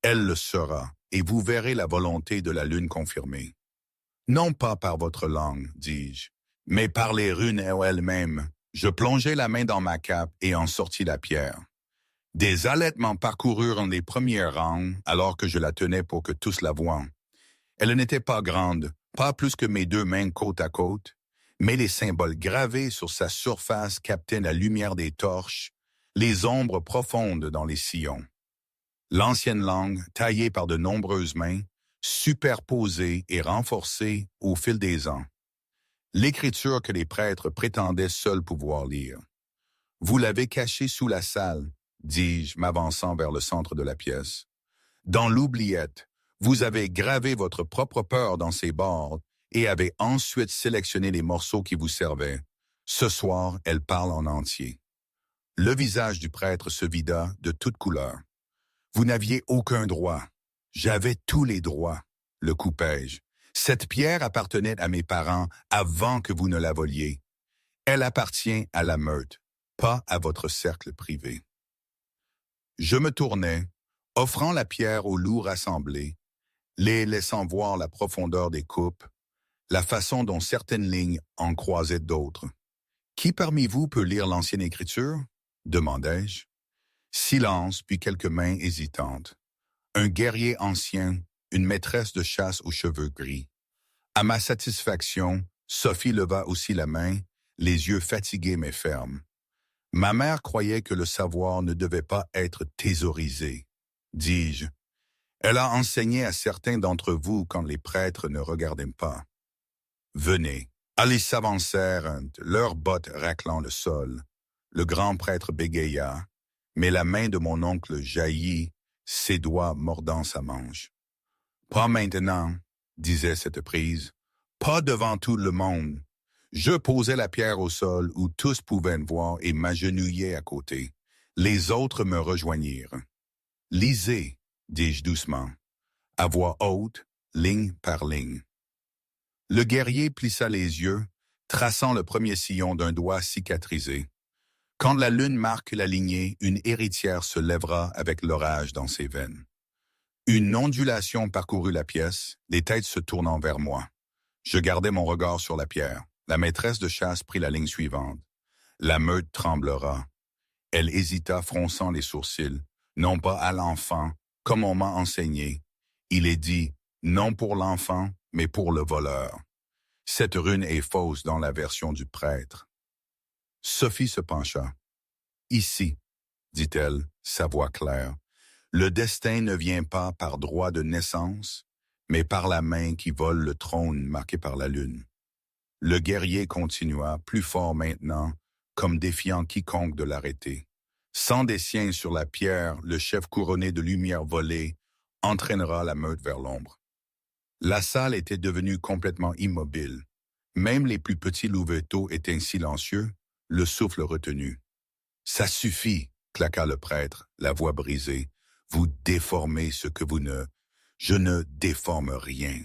Elle le sera, et vous verrez la volonté de la lune confirmée. Non pas par votre langue, dis-je, mais par les runes elles-mêmes. Je plongeai la main dans ma cape et en sortis la pierre. Des halètements parcoururent les premiers rangs alors que je la tenais pour que tous la voient. Elle n'était pas grande, pas plus que mes deux mains côte à côte, mais les symboles gravés sur sa surface captaient la lumière des torches, les ombres profondes dans les sillons. L'ancienne langue, taillée par de nombreuses mains, superposée et renforcée au fil des ans. L'écriture que les prêtres prétendaient seuls pouvoir lire. Vous l'avez cachée sous la salle, dis-je, m'avançant vers le centre de la pièce. Dans l'oubliette, vous avez gravé votre propre peur dans ses bords et avez ensuite sélectionné les morceaux qui vous servaient. Ce soir, elle parle en entier. Le visage du prêtre se vida de toutes couleurs. Vous n'aviez aucun droit. J'avais tous les droits, le coupai-je. Cette pierre appartenait à mes parents avant que vous ne la voliez. Elle appartient à la meute, pas à votre cercle privé. Je me tournai, offrant la pierre aux loups rassemblés, les laissant voir la profondeur des coupes, la façon dont certaines lignes en croisaient d'autres. « Qui parmi vous peut lire l'ancienne écriture ?» demandai-je. Silence, puis quelques mains hésitantes. Un guerrier ancien, une maîtresse de chasse aux cheveux gris. À ma satisfaction, Sophie leva aussi la main, les yeux fatigués mais fermes. Ma mère croyait que le savoir ne devait pas être thésaurisé, dis-je. Elle a enseigné à certains d'entre vous quand les prêtres ne regardaient pas. Venez. Allez s'avancèrent, leurs bottes raclant le sol. Le grand prêtre bégaya, mais la main de mon oncle jaillit, ses doigts mordant sa manche. « Pas maintenant, » disait cette prise. « Pas devant tout le monde. » Je posais la pierre au sol où tous pouvaient me voir et m'agenouillais à côté. Les autres me rejoignirent. « Lisez, » dis-je doucement, à voix haute, ligne par ligne. Le guerrier plissa les yeux, traçant le premier sillon d'un doigt cicatrisé. Quand la lune marque la lignée, une héritière se lèvera avec l'orage dans ses veines. Une ondulation parcourut la pièce, les têtes se tournant vers moi. Je gardai mon regard sur la pierre. La maîtresse de chasse prit la ligne suivante. La meute tremblera. Elle hésita, fronçant les sourcils. Non pas à l'enfant, comme on m'a enseigné. Il est dit, non pour l'enfant, mais pour le voleur. Cette rune est fausse dans la version du prêtre. Sophie se pencha. Ici, dit-elle, sa voix claire, le destin ne vient pas par droit de naissance, mais par la main qui vole le trône marqué par la lune. Le guerrier continua, plus fort maintenant, comme défiant quiconque de l'arrêter. Sans des siens sur la pierre, le chef couronné de lumière volée entraînera la meute vers l'ombre. La salle était devenue complètement immobile. Même les plus petits louveteaux étaient silencieux, le souffle retenu. « Ça suffit !» claqua le prêtre, la voix brisée. « Vous déformez ce que vous ne... Je ne déforme rien. »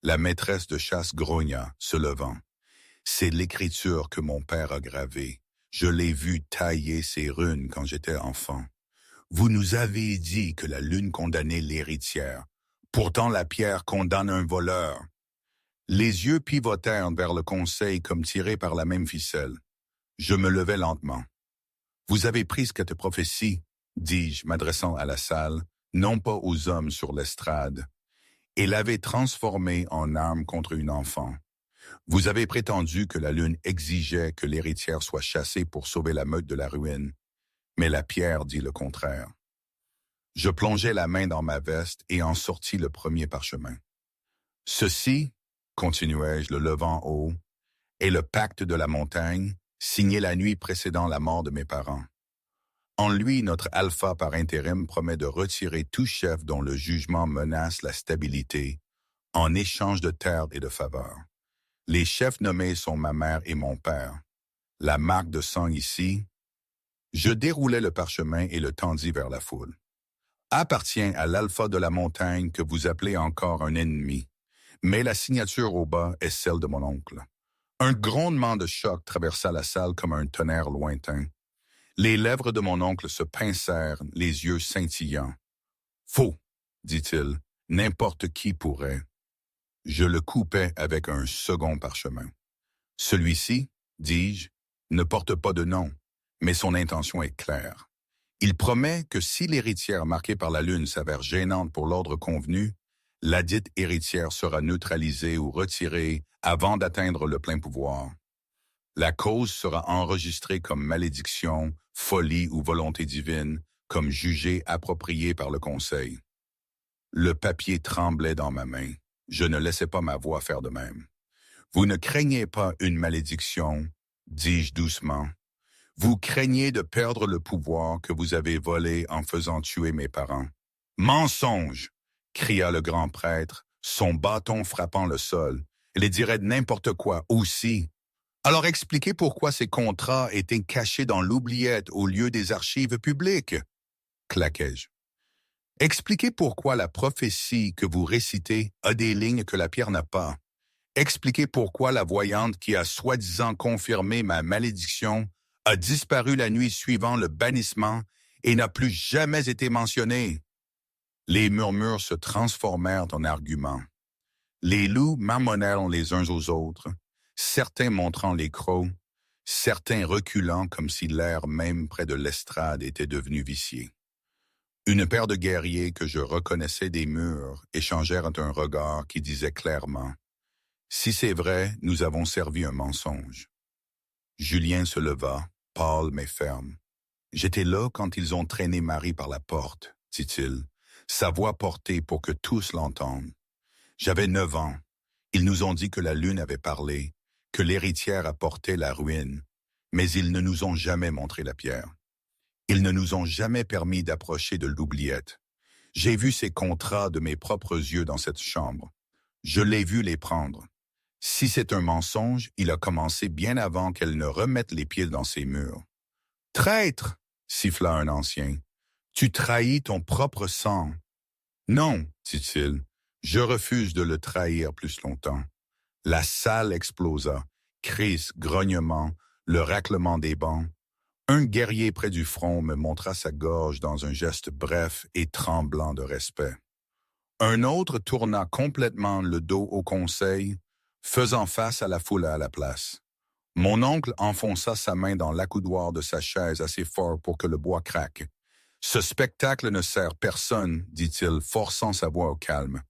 La maîtresse de chasse grogna, se levant. « C'est l'écriture que mon père a gravée. Je l'ai vu tailler ces runes quand j'étais enfant. Vous nous avez dit que la lune condamnait l'héritière. Pourtant la pierre condamne un voleur. » Les yeux pivotèrent vers le conseil comme tirés par la même ficelle. Je me levai lentement. « Vous avez pris cette prophétie, » dis-je, m'adressant à la salle, non pas aux hommes sur l'estrade, et l'avez transformée en arme contre une enfant. Vous avez prétendu que la lune exigeait que l'héritière soit chassée pour sauver la meute de la ruine, mais la pierre dit le contraire. Je plongeai la main dans ma veste et en sortis le premier parchemin. « Ceci, » continuai-je, le levant haut, « est le pacte de la montagne, signé la nuit précédant la mort de mes parents. En lui, notre alpha par intérim promet de retirer tout chef dont le jugement menace la stabilité, en échange de terres et de faveurs. Les chefs nommés sont ma mère et mon père. La marque de sang ici... » Je déroulai le parchemin et le tendis vers la foule. « Appartient à l'alpha de la montagne que vous appelez encore un ennemi, mais la signature au bas est celle de mon oncle. » Un grondement de choc traversa la salle comme un tonnerre lointain. Les lèvres de mon oncle se pincèrent, les yeux scintillants. « Faux, » dit-il, « n'importe qui pourrait. » Je le coupai avec un second parchemin. « Celui-ci, dis-je, ne porte pas de nom, mais son intention est claire. Il promet que si l'héritière marquée par la lune s'avère gênante pour l'ordre convenu, la dite héritière sera neutralisée ou retirée avant d'atteindre le plein pouvoir. La cause sera enregistrée comme malédiction, folie ou volonté divine, comme jugée appropriée par le conseil. » Le papier tremblait dans ma main. Je ne laissais pas ma voix faire de même. « Vous ne craignez pas une malédiction, » dis-je doucement. « Vous craignez de perdre le pouvoir que vous avez volé en faisant tuer mes parents. »« Mensonge !» cria le grand prêtre, son bâton frappant le sol. « Il dirait n'importe quoi aussi. » Alors expliquez pourquoi ces contrats étaient cachés dans l'oubliette au lieu des archives publiques, claquai-je. Expliquez pourquoi la prophétie que vous récitez a des lignes que la pierre n'a pas. Expliquez pourquoi la voyante qui a soi-disant confirmé ma malédiction a disparu la nuit suivant le bannissement et n'a plus jamais été mentionnée. Les murmures se transformèrent en arguments. Les loups marmonnèrent les uns aux autres, certains montrant les crocs, certains reculant comme si l'air même près de l'estrade était devenu vicié. Une paire de guerriers que je reconnaissais des murs échangèrent un regard qui disait clairement « Si c'est vrai, nous avons servi un mensonge. » Julien se leva, pâle mais ferme. « J'étais là quand ils ont traîné Marie par la porte, » dit-il, sa voix portée pour que tous l'entendent. J'avais 9 ans. Ils nous ont dit que la lune avait parlé, que l'héritière apportait la ruine, mais ils ne nous ont jamais montré la pierre. Ils ne nous ont jamais permis d'approcher de l'oubliette. J'ai vu ces contrats de mes propres yeux dans cette chambre. Je l'ai vu les prendre. Si c'est un mensonge, il a commencé bien avant qu'elle ne remette les pieds dans ses murs. Traître! Siffla un ancien. Tu trahis ton propre sang. Non, dit-il. Je refuse de le trahir plus longtemps. La salle explosa. Cris, grognement, le raclement des bancs. Un guerrier près du front me montra sa gorge dans un geste bref et tremblant de respect. Un autre tourna complètement le dos au conseil, faisant face à la foule à la place. Mon oncle enfonça sa main dans l'accoudoir de sa chaise assez fort pour que le bois craque. Ce spectacle ne sert personne, dit-il, forçant sa voix au calme.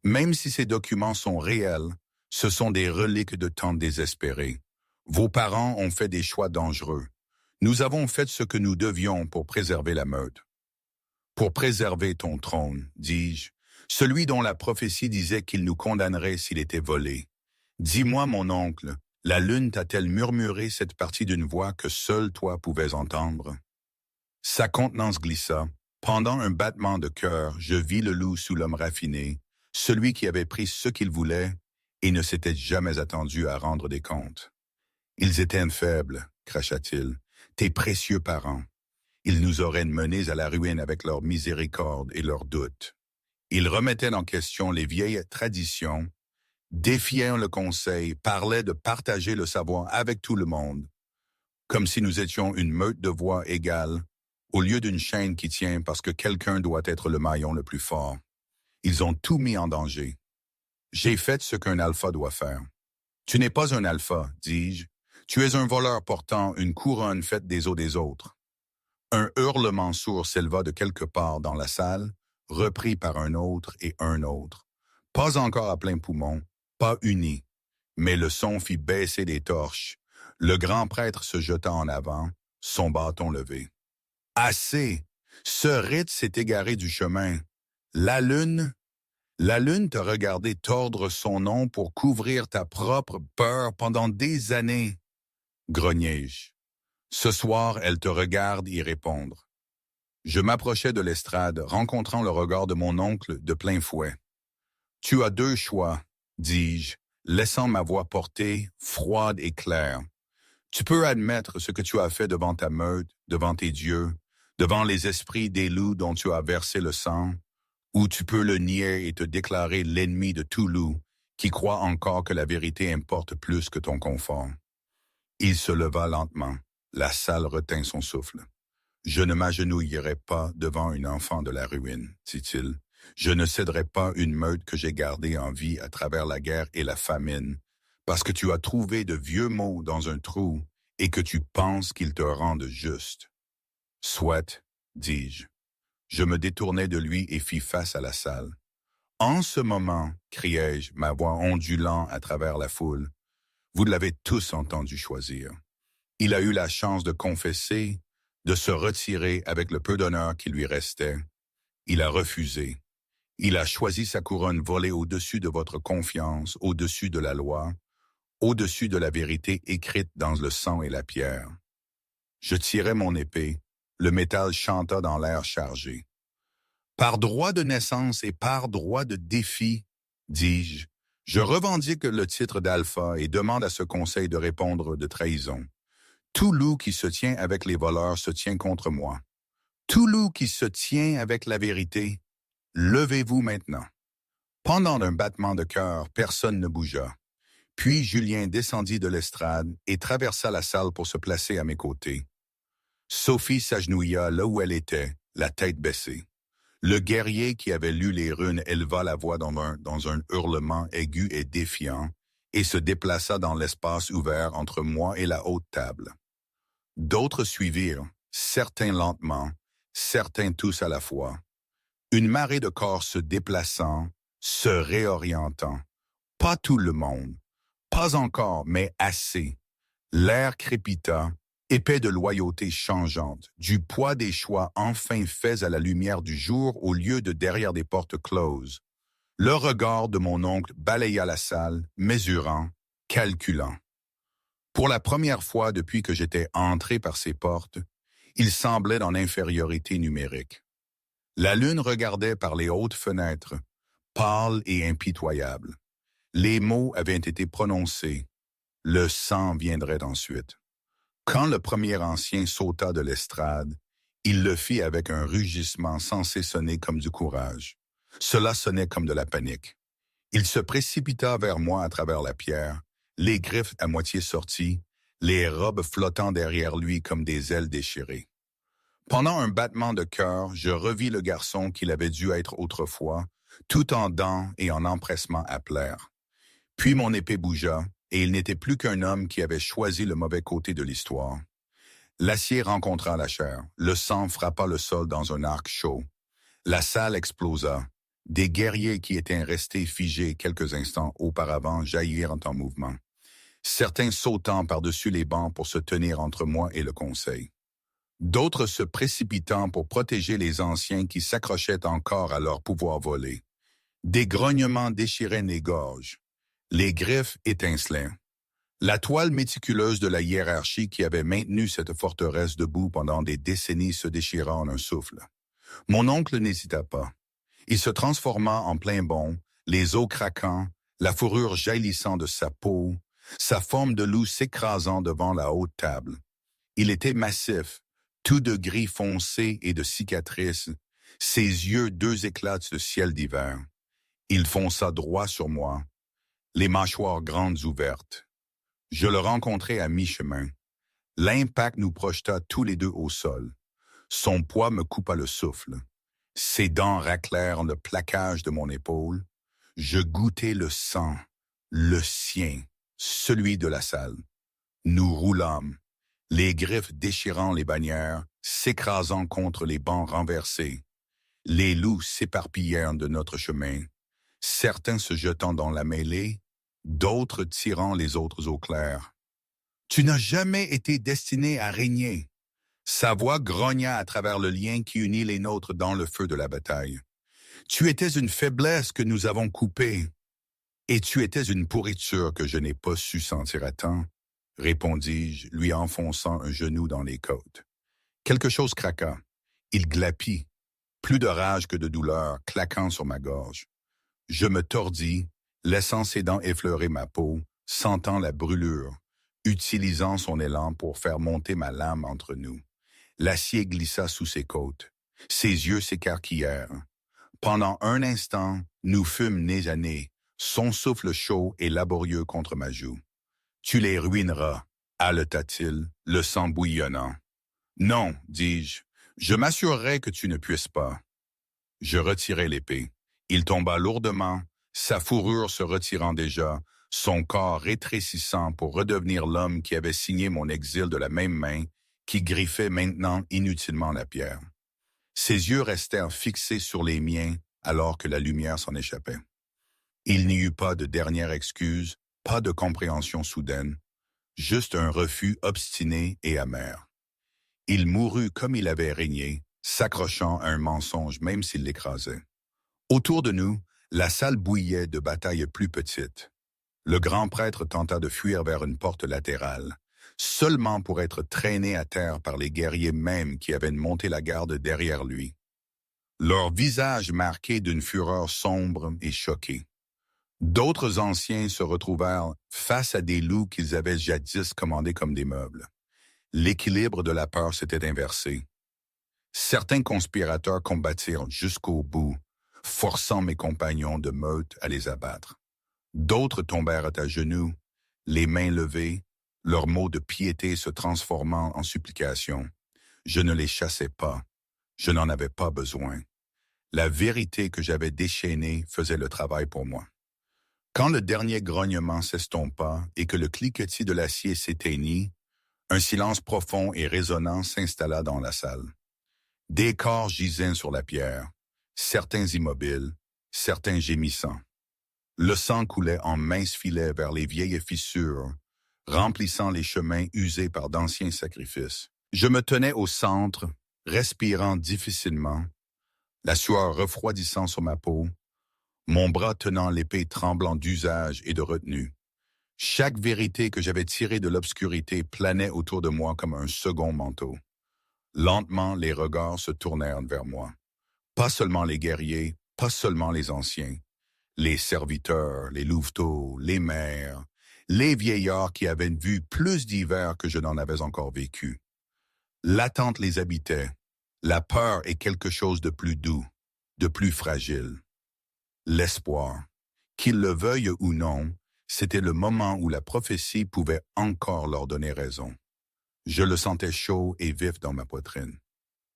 Même si ces documents sont réels, ce sont des reliques de temps désespérés. Vos parents ont fait des choix dangereux. Nous avons fait ce que nous devions pour préserver la meute. Pour préserver ton trône, dis-je, celui dont la prophétie disait qu'il nous condamnerait s'il était volé. Dis-moi, mon oncle, la lune t'a-t-elle murmuré cette partie d'une voix que seul toi pouvais entendre? Sa contenance glissa. Pendant un battement de cœur, je vis le loup sous l'homme raffiné, celui qui avait pris ce qu'il voulait et ne s'était jamais attendu à rendre des comptes. Ils étaient faibles, cracha-t-il, tes précieux parents. Ils nous auraient menés à la ruine avec leur miséricorde et leurs doutes. Ils remettaient en question les vieilles traditions, défiaient le conseil, parlaient de partager le savoir avec tout le monde, comme si nous étions une meute de voix égale, au lieu d'une chaîne qui tient parce que quelqu'un doit être le maillon le plus fort. Ils ont tout mis en danger. J'ai fait ce qu'un alpha doit faire. Tu n'es pas un alpha, dis-je. Tu es un voleur portant une couronne faite des os des autres. Un hurlement sourd s'éleva de quelque part dans la salle, repris par un autre et un autre. Pas encore à plein poumon, pas uni, mais le son fit baisser des torches. Le grand prêtre se jeta en avant, son bâton levé. Assez! Ce rite s'est égaré du chemin. La lune t'a regardé tordre son nom pour couvrir ta propre peur pendant des années. Grognai-je. Ce soir, elle te regarde y répondre. Je m'approchai de l'estrade, rencontrant le regard de mon oncle de plein fouet. Tu as deux choix, dis-je, laissant ma voix porter, froide et claire. Tu peux admettre ce que tu as fait devant ta meute, devant tes dieux, devant les esprits des loups dont tu as versé le sang, ou tu peux le nier et te déclarer l'ennemi de tout loup qui croit encore que la vérité importe plus que ton confort. Il se leva lentement. La salle retint son souffle. Je ne m'agenouillerai pas devant un enfant de la ruine, dit-il. Je ne céderai pas une meute que j'ai gardée en vie à travers la guerre et la famine, parce que tu as trouvé de vieux mots dans un trou et que tu penses qu'ils te rendent juste. Soit, dis-je. Je me détournai de lui et fis face à la salle. En ce moment, criai-je, ma voix ondulant à travers la foule, vous l'avez tous entendu choisir. Il a eu la chance de confesser, de se retirer avec le peu d'honneur qui lui restait. Il a refusé. Il a choisi sa couronne volée au-dessus de votre confiance, au-dessus de la loi, au-dessus de la vérité écrite dans le sang et la pierre. Je tirai mon épée, le métal chanta dans l'air chargé. Par droit de naissance et par droit de défi, dis-je, je revendique le titre d'alpha et demande à ce conseil de répondre de trahison. Tout loup qui se tient avec les voleurs se tient contre moi. Tout loup qui se tient avec la vérité, levez-vous maintenant. Pendant un battement de cœur, personne ne bougea. Puis Julien descendit de l'estrade et traversa la salle pour se placer à mes côtés. Sophie s'agenouilla là où elle était, la tête baissée. Le guerrier qui avait lu les runes éleva la voix dans un hurlement aigu et défiant et se déplaça dans l'espace ouvert entre moi et la haute table. D'autres suivirent, certains lentement, certains tous à la fois. Une marée de corps se déplaçant, se réorientant. Pas tout le monde, pas encore, mais assez. L'air crépita, épais de loyauté changeante, du poids des choix enfin faits à la lumière du jour au lieu de derrière des portes closes. Le regard de mon oncle balaya la salle, mesurant, calculant. Pour la première fois depuis que j'étais entré par ces portes, il semblait dans l'infériorité numérique. La lune regardait par les hautes fenêtres, pâle et impitoyable. Les mots avaient été prononcés. Le sang viendrait ensuite. Quand le premier ancien sauta de l'estrade, il le fit avec un rugissement censé sonner comme du courage. Cela sonnait comme de la panique. Il se précipita vers moi à travers la pierre, les griffes à moitié sorties, les robes flottant derrière lui comme des ailes déchirées. Pendant un battement de cœur, je revis le garçon qu'il avait dû être autrefois, tout en dents et en empressement à plaire. Puis mon épée bougea, et il n'était plus qu'un homme qui avait choisi le mauvais côté de l'histoire. L'acier rencontra la chair, le sang frappa le sol dans un arc chaud. La salle explosa. Des guerriers qui étaient restés figés quelques instants auparavant jaillirent en mouvement, certains sautant par-dessus les bancs pour se tenir entre moi et le conseil. D'autres se précipitant pour protéger les anciens qui s'accrochaient encore à leur pouvoir volé. Des grognements déchiraient les gorges. Les griffes étincelaient. La toile méticuleuse de la hiérarchie qui avait maintenu cette forteresse debout pendant des décennies se déchira en un souffle. Mon oncle n'hésita pas. Il se transforma en plein bond, les os craquant, la fourrure jaillissant de sa peau, sa forme de loup s'écrasant devant la haute table. Il était massif, tout de gris foncé et de cicatrices, ses yeux deux éclats de ciel d'hiver. Il fonça droit sur moi, les mâchoires grandes ouvertes. Je le rencontrai à mi-chemin. L'impact nous projeta tous les deux au sol. Son poids me coupa le souffle. Ses dents raclèrent le plaquage de mon épaule. Je goûtai le sang, le sien, celui de la salle. Nous roulâmes, les griffes déchirant les bannières, s'écrasant contre les bancs renversés. Les loups s'éparpillèrent de notre chemin, certains se jetant dans la mêlée, d'autres tirant les autres au clair. « Tu n'as jamais été destiné à régner. » Sa voix grogna à travers le lien qui unit les nôtres dans le feu de la bataille. « Tu étais une faiblesse que nous avons coupée. Et tu étais une pourriture que je n'ai pas su sentir à temps, répondis-je, lui enfonçant un genou dans les côtes. Quelque chose craqua. Il glapit, plus de rage que de douleur, claquant sur ma gorge. Je me tordis, laissant ses dents effleurer ma peau, sentant la brûlure, utilisant son élan pour faire monter ma lame entre nous. L'acier glissa sous ses côtes. Ses yeux s'écarquillèrent. Pendant un instant, nous fûmes nez à nez, son souffle chaud et laborieux contre ma joue. « Tu les ruineras », haleta-t-il, le sang bouillonnant. « Non, dis-je, je m'assurerai que tu ne puisses pas. » Je retirai l'épée. Il tomba lourdement, sa fourrure se retirant déjà, son corps rétrécissant pour redevenir l'homme qui avait signé mon exil de la même main, qui griffait maintenant inutilement la pierre. Ses yeux restèrent fixés sur les miens alors que la lumière s'en échappait. Il n'y eut pas de dernière excuse, pas de compréhension soudaine, juste un refus obstiné et amer. Il mourut comme il avait régné, s'accrochant à un mensonge même s'il l'écrasait. Autour de nous, la salle bouillait de batailles plus petites. Le grand prêtre tenta de fuir vers une porte latérale, seulement pour être traîné à terre par les guerriers mêmes qui avaient monté la garde derrière lui. Leurs visages marqués d'une fureur sombre et choquée. D'autres anciens se retrouvèrent face à des loups qu'ils avaient jadis commandés comme des meubles. L'équilibre de la peur s'était inversé. Certains conspirateurs combattirent jusqu'au bout, forçant mes compagnons de meute à les abattre. D'autres tombèrent à genoux, les mains levées, leurs mots de piété se transformant en supplications. Je ne les chassais pas. Je n'en avais pas besoin. La vérité que j'avais déchaînée faisait le travail pour moi. Quand le dernier grognement s'estompa et que le cliquetis de l'acier s'éteignit, un silence profond et résonnant s'installa dans la salle. Des corps gisaient sur la pierre, certains immobiles, certains gémissants. Le sang coulait en minces filets vers les vieilles fissures, remplissant les chemins usés par d'anciens sacrifices. Je me tenais au centre, respirant difficilement, la sueur refroidissant sur ma peau, mon bras tenant l'épée tremblant d'usage et de retenue. Chaque vérité que j'avais tirée de l'obscurité planait autour de moi comme un second manteau. Lentement, les regards se tournèrent vers moi. Pas seulement les guerriers, pas seulement les anciens, les serviteurs, les louveteaux, les mères, les vieillards qui avaient vu plus d'hivers que je n'en avais encore vécu. L'attente les habitait. La peur est quelque chose de plus doux, de plus fragile. L'espoir, qu'ils le veuillent ou non, c'était le moment où la prophétie pouvait encore leur donner raison. Je le sentais chaud et vif dans ma poitrine.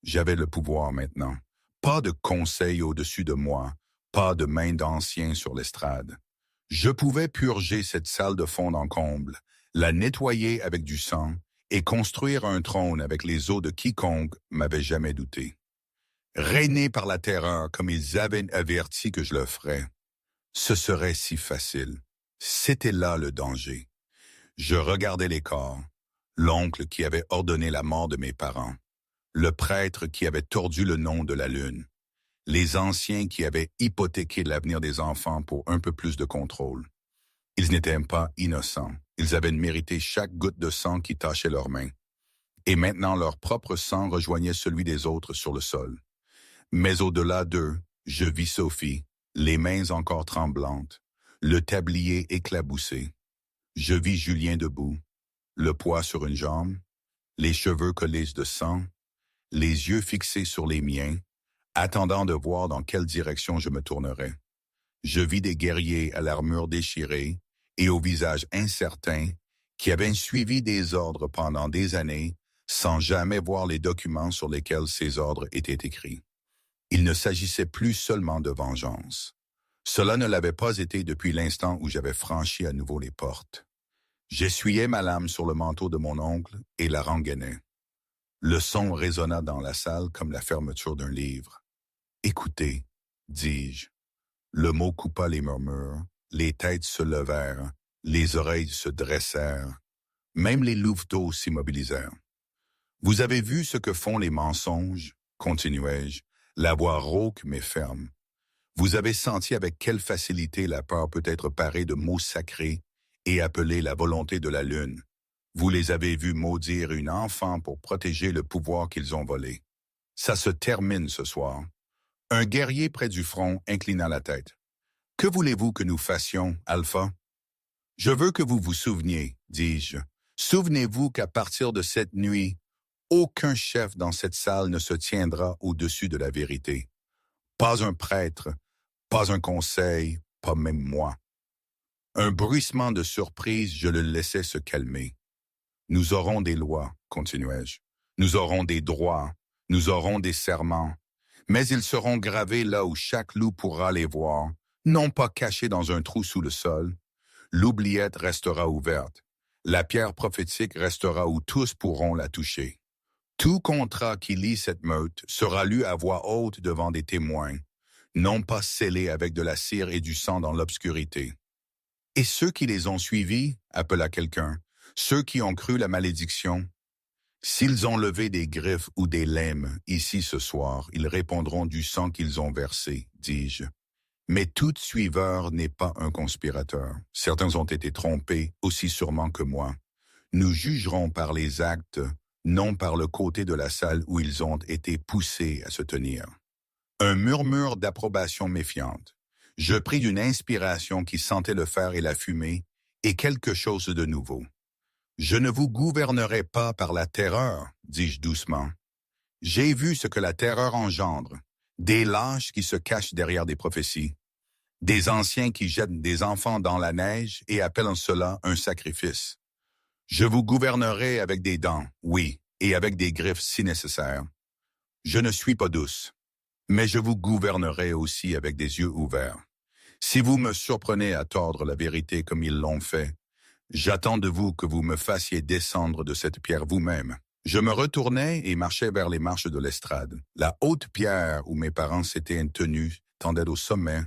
J'avais le pouvoir maintenant. Pas de conseil au-dessus de moi, pas de main d'ancien sur l'estrade. Je pouvais purger cette salle de fond en comble, la nettoyer avec du sang et construire un trône avec les os de quiconque m'avait jamais douté. Régner par la terreur comme ils avaient averti que je le ferais. Ce serait si facile. C'était là le danger. Je regardais les corps, l'oncle qui avait ordonné la mort de mes parents, le prêtre qui avait tordu le nom de la lune, les anciens qui avaient hypothéqué l'avenir des enfants pour un peu plus de contrôle. Ils n'étaient pas innocents. Ils avaient mérité chaque goutte de sang qui tachait leurs mains. Et maintenant leur propre sang rejoignait celui des autres sur le sol. Mais au-delà d'eux, je vis Sophie, les mains encore tremblantes, le tablier éclaboussé. Je vis Julien debout, le poids sur une jambe, les cheveux collés de sang, les yeux fixés sur les miens, attendant de voir dans quelle direction je me tournerais. Je vis des guerriers à l'armure déchirée et au visage incertain qui avaient suivi des ordres pendant des années sans jamais voir les documents sur lesquels ces ordres étaient écrits. Il ne s'agissait plus seulement de vengeance. Cela ne l'avait pas été depuis l'instant où j'avais franchi à nouveau les portes. J'essuyais ma lame sur le manteau de mon oncle et la rengainais. Le son résonna dans la salle comme la fermeture d'un livre. « Écoutez, dis-je. » Le mot coupa les murmures, les têtes se levèrent, les oreilles se dressèrent, même les louveteaux s'immobilisèrent. « Vous avez vu ce que font les mensonges, continuai-je, la voix rauque mais ferme. Vous avez senti avec quelle facilité la peur peut être parée de mots sacrés et appelée la volonté de la lune. Vous les avez vus maudire une enfant pour protéger le pouvoir qu'ils ont volé. Ça se termine ce soir. » Un guerrier près du front inclina la tête. « Que voulez-vous que nous fassions, Alpha? »« Je veux que vous vous souveniez, dis-je. Souvenez-vous qu'à partir de cette nuit, aucun chef dans cette salle ne se tiendra au-dessus de la vérité. Pas un prêtre, pas un conseil, pas même moi. » Un bruissement de surprise, je le laissais se calmer. « Nous aurons des lois, continuai-je. Nous aurons des droits, nous aurons des serments. Mais ils seront gravés là où chaque loup pourra les voir, non pas cachés dans un trou sous le sol. L'oubliette restera ouverte. La pierre prophétique restera où tous pourront la toucher. Tout contrat qui lie cette meute sera lu à voix haute devant des témoins, non pas scellé avec de la cire et du sang dans l'obscurité. Et ceux qui les ont suivis, appela quelqu'un, ceux qui ont cru la malédiction, s'ils ont levé des griffes ou des lemmes ici ce soir, ils répondront du sang qu'ils ont versé, dis-je. Mais tout suiveur n'est pas un conspirateur. Certains ont été trompés aussi sûrement que moi. Nous jugerons par les actes, non par le côté de la salle où ils ont été poussés à se tenir. Un murmure d'approbation méfiante. Je pris une inspiration qui sentait le fer et la fumée, et quelque chose de nouveau. « Je ne vous gouvernerai pas par la terreur, dis-je doucement. J'ai vu ce que la terreur engendre, des lâches qui se cachent derrière des prophéties, des anciens qui jettent des enfants dans la neige et appellent cela un sacrifice. Je vous gouvernerai avec des dents, oui, et avec des griffes si nécessaire. Je ne suis pas douce, mais je vous gouvernerai aussi avec des yeux ouverts. Si vous me surprenez à tordre la vérité comme ils l'ont fait, j'attends de vous que vous me fassiez descendre de cette pierre vous-même. » Je me retournai et marchai vers les marches de l'estrade. La haute pierre où mes parents s'étaient tenus tendait au sommet,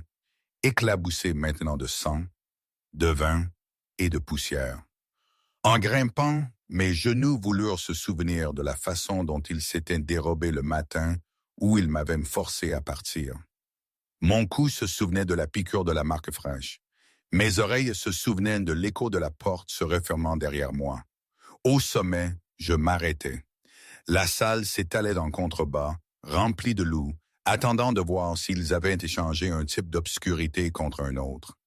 éclaboussée maintenant de sang, de vin et de poussière. En grimpant, mes genoux voulurent se souvenir de la façon dont ils s'étaient dérobés le matin où ils m'avaient forcé à partir. Mon cou se souvenait de la piqûre de la marque fraîche. Mes oreilles se souvenaient de l'écho de la porte se refermant derrière moi. Au sommet, je m'arrêtai. La salle s'étalait en contrebas, remplie de loups, attendant de voir s'ils avaient échangé un type d'obscurité contre un autre.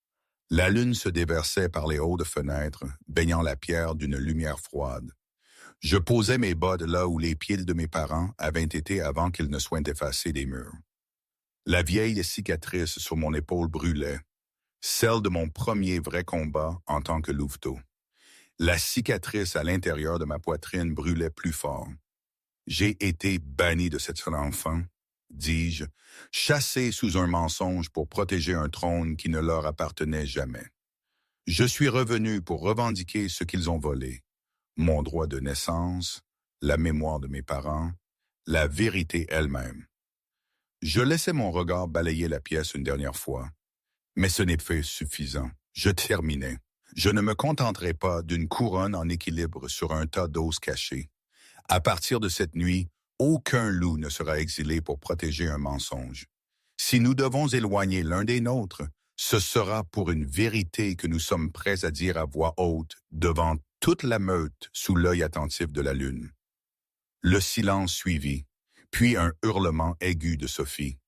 La lune se déversait par les hauts de fenêtres, baignant la pierre d'une lumière froide. Je posais mes bottes là où les pieds de mes parents avaient été avant qu'ils ne soient effacés des murs. La vieille cicatrice sur mon épaule brûlait, celle de mon premier vrai combat en tant que louveteau. La cicatrice à l'intérieur de ma poitrine brûlait plus fort. J'ai été banni de cet enfant, dis-je, chassé sous un mensonge pour protéger un trône qui ne leur appartenait jamais. Je suis revenu pour revendiquer ce qu'ils ont volé, mon droit de naissance, la mémoire de mes parents, la vérité elle-même. Je laissais mon regard balayer la pièce une dernière fois, mais ce n'est pas suffisant. Je terminais. Je ne me contenterai pas d'une couronne en équilibre sur un tas d'os cachés. À partir de cette nuit, aucun loup ne sera exilé pour protéger un mensonge. Si nous devons éloigner l'un des nôtres, ce sera pour une vérité que nous sommes prêts à dire à voix haute devant toute la meute sous l'œil attentif de la lune. Le silence suivit, puis un hurlement aigu de Sophie.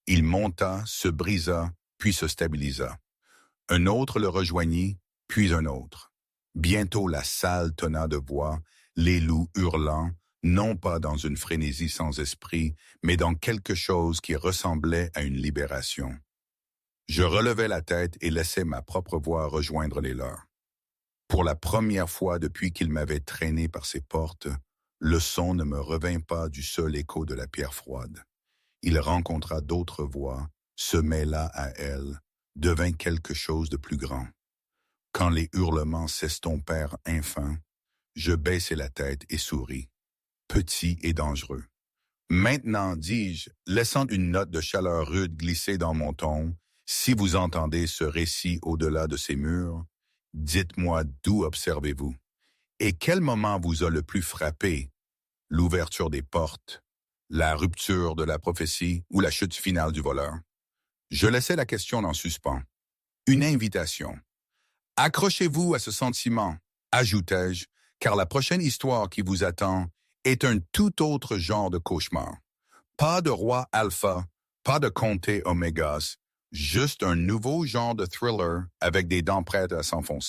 Il monta, se brisa, puis se stabilisa. Un autre le rejoignit, puis un autre. Bientôt la salle tonna de voix, les loups hurlant, non pas dans une frénésie sans esprit, mais dans quelque chose qui ressemblait à une libération. Je relevai la tête et laissai ma propre voix rejoindre les leurs. Pour la première fois depuis qu'il m'avait traîné par ses portes, le son ne me revint pas du seul écho de la pierre froide. Il rencontra d'autres voix, se mêla à elles, devint quelque chose de plus grand. Quand les hurlements s'estompèrent enfin, je baissai la tête et souris. Petit et dangereux. Maintenant, dis-je, laissant une note de chaleur rude glisser dans mon ton, si vous entendez ce récit au-delà de ces murs, dites-moi d'où observez-vous. Et quel moment vous a le plus frappé? L'ouverture des portes, la rupture de la prophétie ou la chute finale du voleur? Je laissai la question en suspens. Une invitation. Accrochez-vous à ce sentiment, ajoutai-je, car la prochaine histoire qui vous attend est un tout autre genre de cauchemar. Pas de roi alpha, pas de comté omégas, juste un nouveau genre de thriller avec des dents prêtes à s'enfoncer.